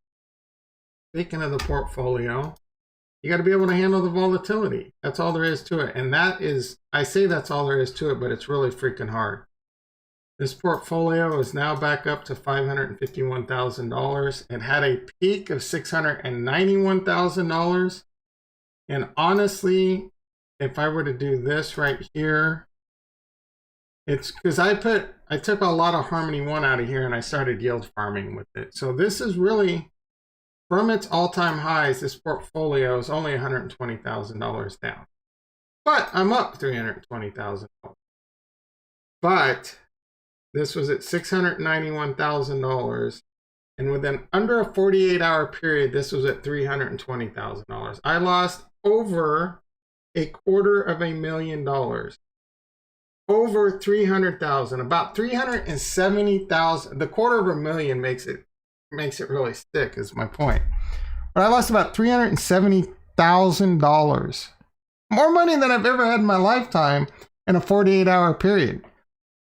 Speaking of the portfolio, you got to be able to handle the volatility. That's all there is to it. And I say that's all there is to it, but it's really freaking hard. This portfolio is now back up to $551,000. It had a peak of $691,000. And honestly, if I were to do this right here, it's because I took a lot of Harmony One out of here and I started yield farming with it. So this is really, from its all-time highs, this portfolio is only $120,000 down. But I'm up $320,000. But this was at $691,000, and within under a 48-hour period, this was at $320,000. I lost over $250,000. Over 300,000, about 370,000. The $250,000 makes it really stick, is my point. But I lost about $370,000, more money than I've ever had in my lifetime in a 48-hour period.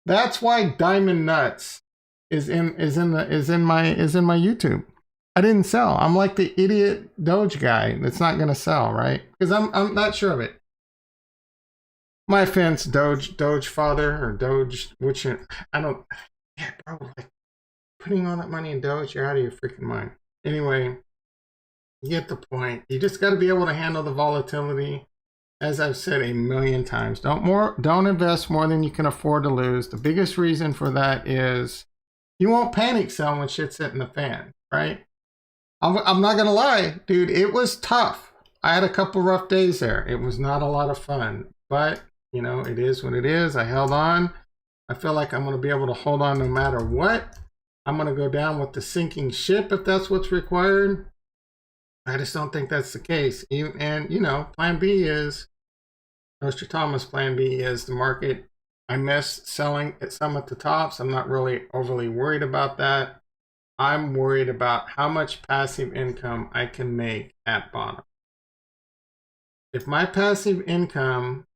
That's why Diamond Nuts is in my YouTube. I didn't sell. I'm like the idiot Doge guy that's not gonna sell, right? Because I'm not sure of it. My offense, Doge father or Doge, which I don't. Yeah, bro, like putting all that money in Doge, you're out of your freaking mind. Anyway, you get the point. You just got to be able to handle the volatility. as I've said a million times, don't invest more than you can afford to lose. The biggest reason for that is you won't panic sell when shit's hitting the fan, right? I'm not gonna lie, dude, it was tough. I had a couple rough days there. It was not a lot of fun, but you know, it is what it is. I held on. I feel like I'm gonna be able to hold on no matter what. I'm gonna go down with the sinking ship if that's what's required. I just don't think that's the case. And you know, plan B is, Nostradamus plan B is the market. I missed selling at some at the tops. I'm not really overly worried about that. I'm worried about how much passive income I can make at bottom. If my passive income,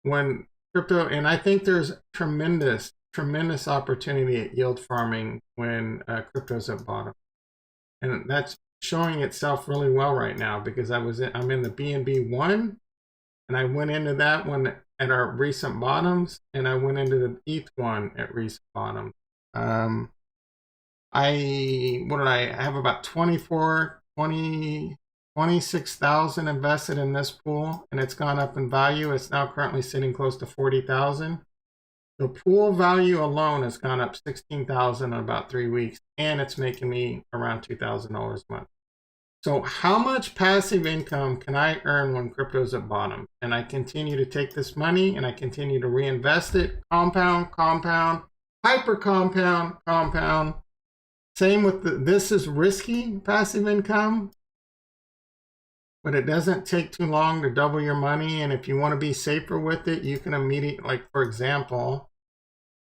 when crypto, and I think there's tremendous opportunity at yield farming when crypto's at bottom. And that's showing itself really well right now because I'm in the BNB 1 and I went into that one at our recent bottoms and I went into the ETH 1 at recent bottom. I have about 26,000 invested in this pool and it's gone up in value. It's now currently sitting close to 40,000. The pool value alone has gone up 16,000 in about 3 weeks, and it's making me around $2,000 a month. So how much passive income can I earn when crypto's at bottom? And I continue to take this money and I continue to reinvest it, compound, hyper compound. Same with this is risky passive income, but it doesn't take too long to double your money. And if you want to be safer with it, you can immediately, like for example,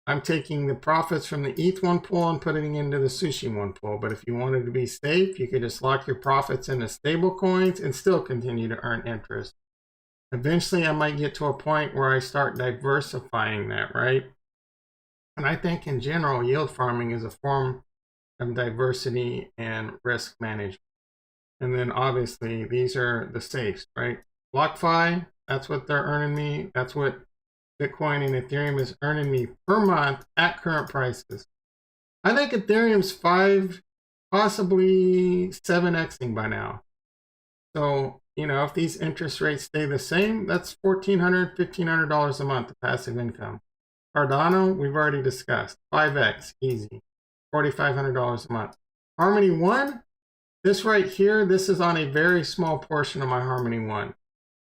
I'm taking the profits from the ETH1 pool and putting it into the Sushi1 pool. But if you wanted to be safe, you could just lock your profits into stable coins and still continue to earn interest. Eventually, I might get to a point where I start diversifying that, right? And I think in general, yield farming is a form of diversity and risk management. And then obviously, these are the safes, right? BlockFi, that's what they're earning me. That's what Bitcoin and Ethereum is earning me per month at current prices. I think Ethereum's 5, possibly 7xing by now. So, you know, if these interest rates stay the same, that's $1,400, $1,500 a month of passive income. Cardano, we've already discussed, 5x, easy, $4,500 a month. Harmony 1, this right here, this is on a very small portion of my Harmony 1.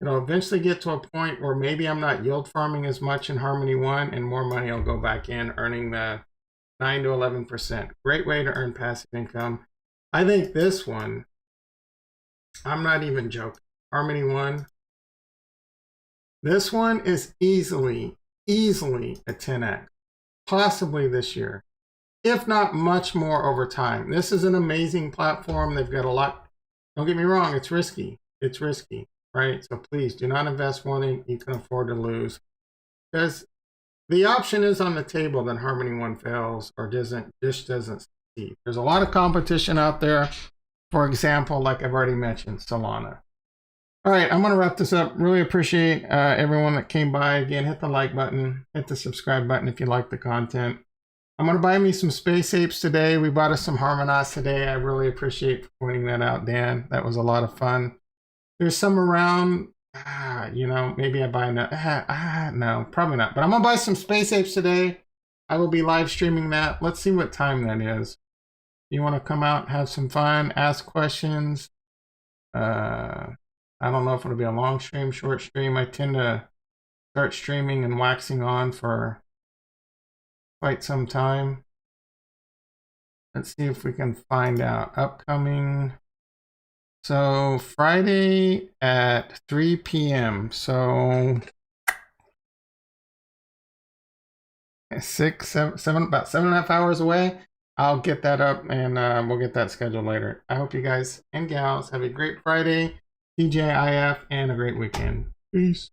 It'll eventually get to a point where maybe I'm not yield farming as much in Harmony 1 and more money will go back in, earning the 9 to 11%. Great way to earn passive income. I think this one, I'm not even joking. Harmony 1. This one is easily a 10x, possibly this year, if not much more over time. This is an amazing platform. They've got a lot. Don't get me wrong, it's risky. It's risky. Right? So please do not invest more than you can afford to lose. Because the option is on the table that Harmony 1 fails or doesn't succeed. There's a lot of competition out there. For example, like I've already mentioned, Solana. All right, I'm going to wrap this up. Really appreciate everyone that came by. Again, hit the like button, hit the subscribe button if you like the content. I'm going to buy me some Space Apes today. We bought us some Harmonos today. I really appreciate pointing that out, Dan. That was a lot of fun. There's some around, you know, maybe I buy no, probably not. But I'm going to buy some Space Apes today. I will be live streaming that. Let's see what time that is. You want to come out, have some fun, ask questions. I don't know if it'll be a long stream, short stream. I tend to start streaming and waxing on for quite some time. Let's see if we can find out. Upcoming. So Friday at 3 p.m. So about 7.5 hours away. I'll get that up and we'll get that scheduled later. I hope you guys and gals have a great Friday, TGIF, and a great weekend. Peace.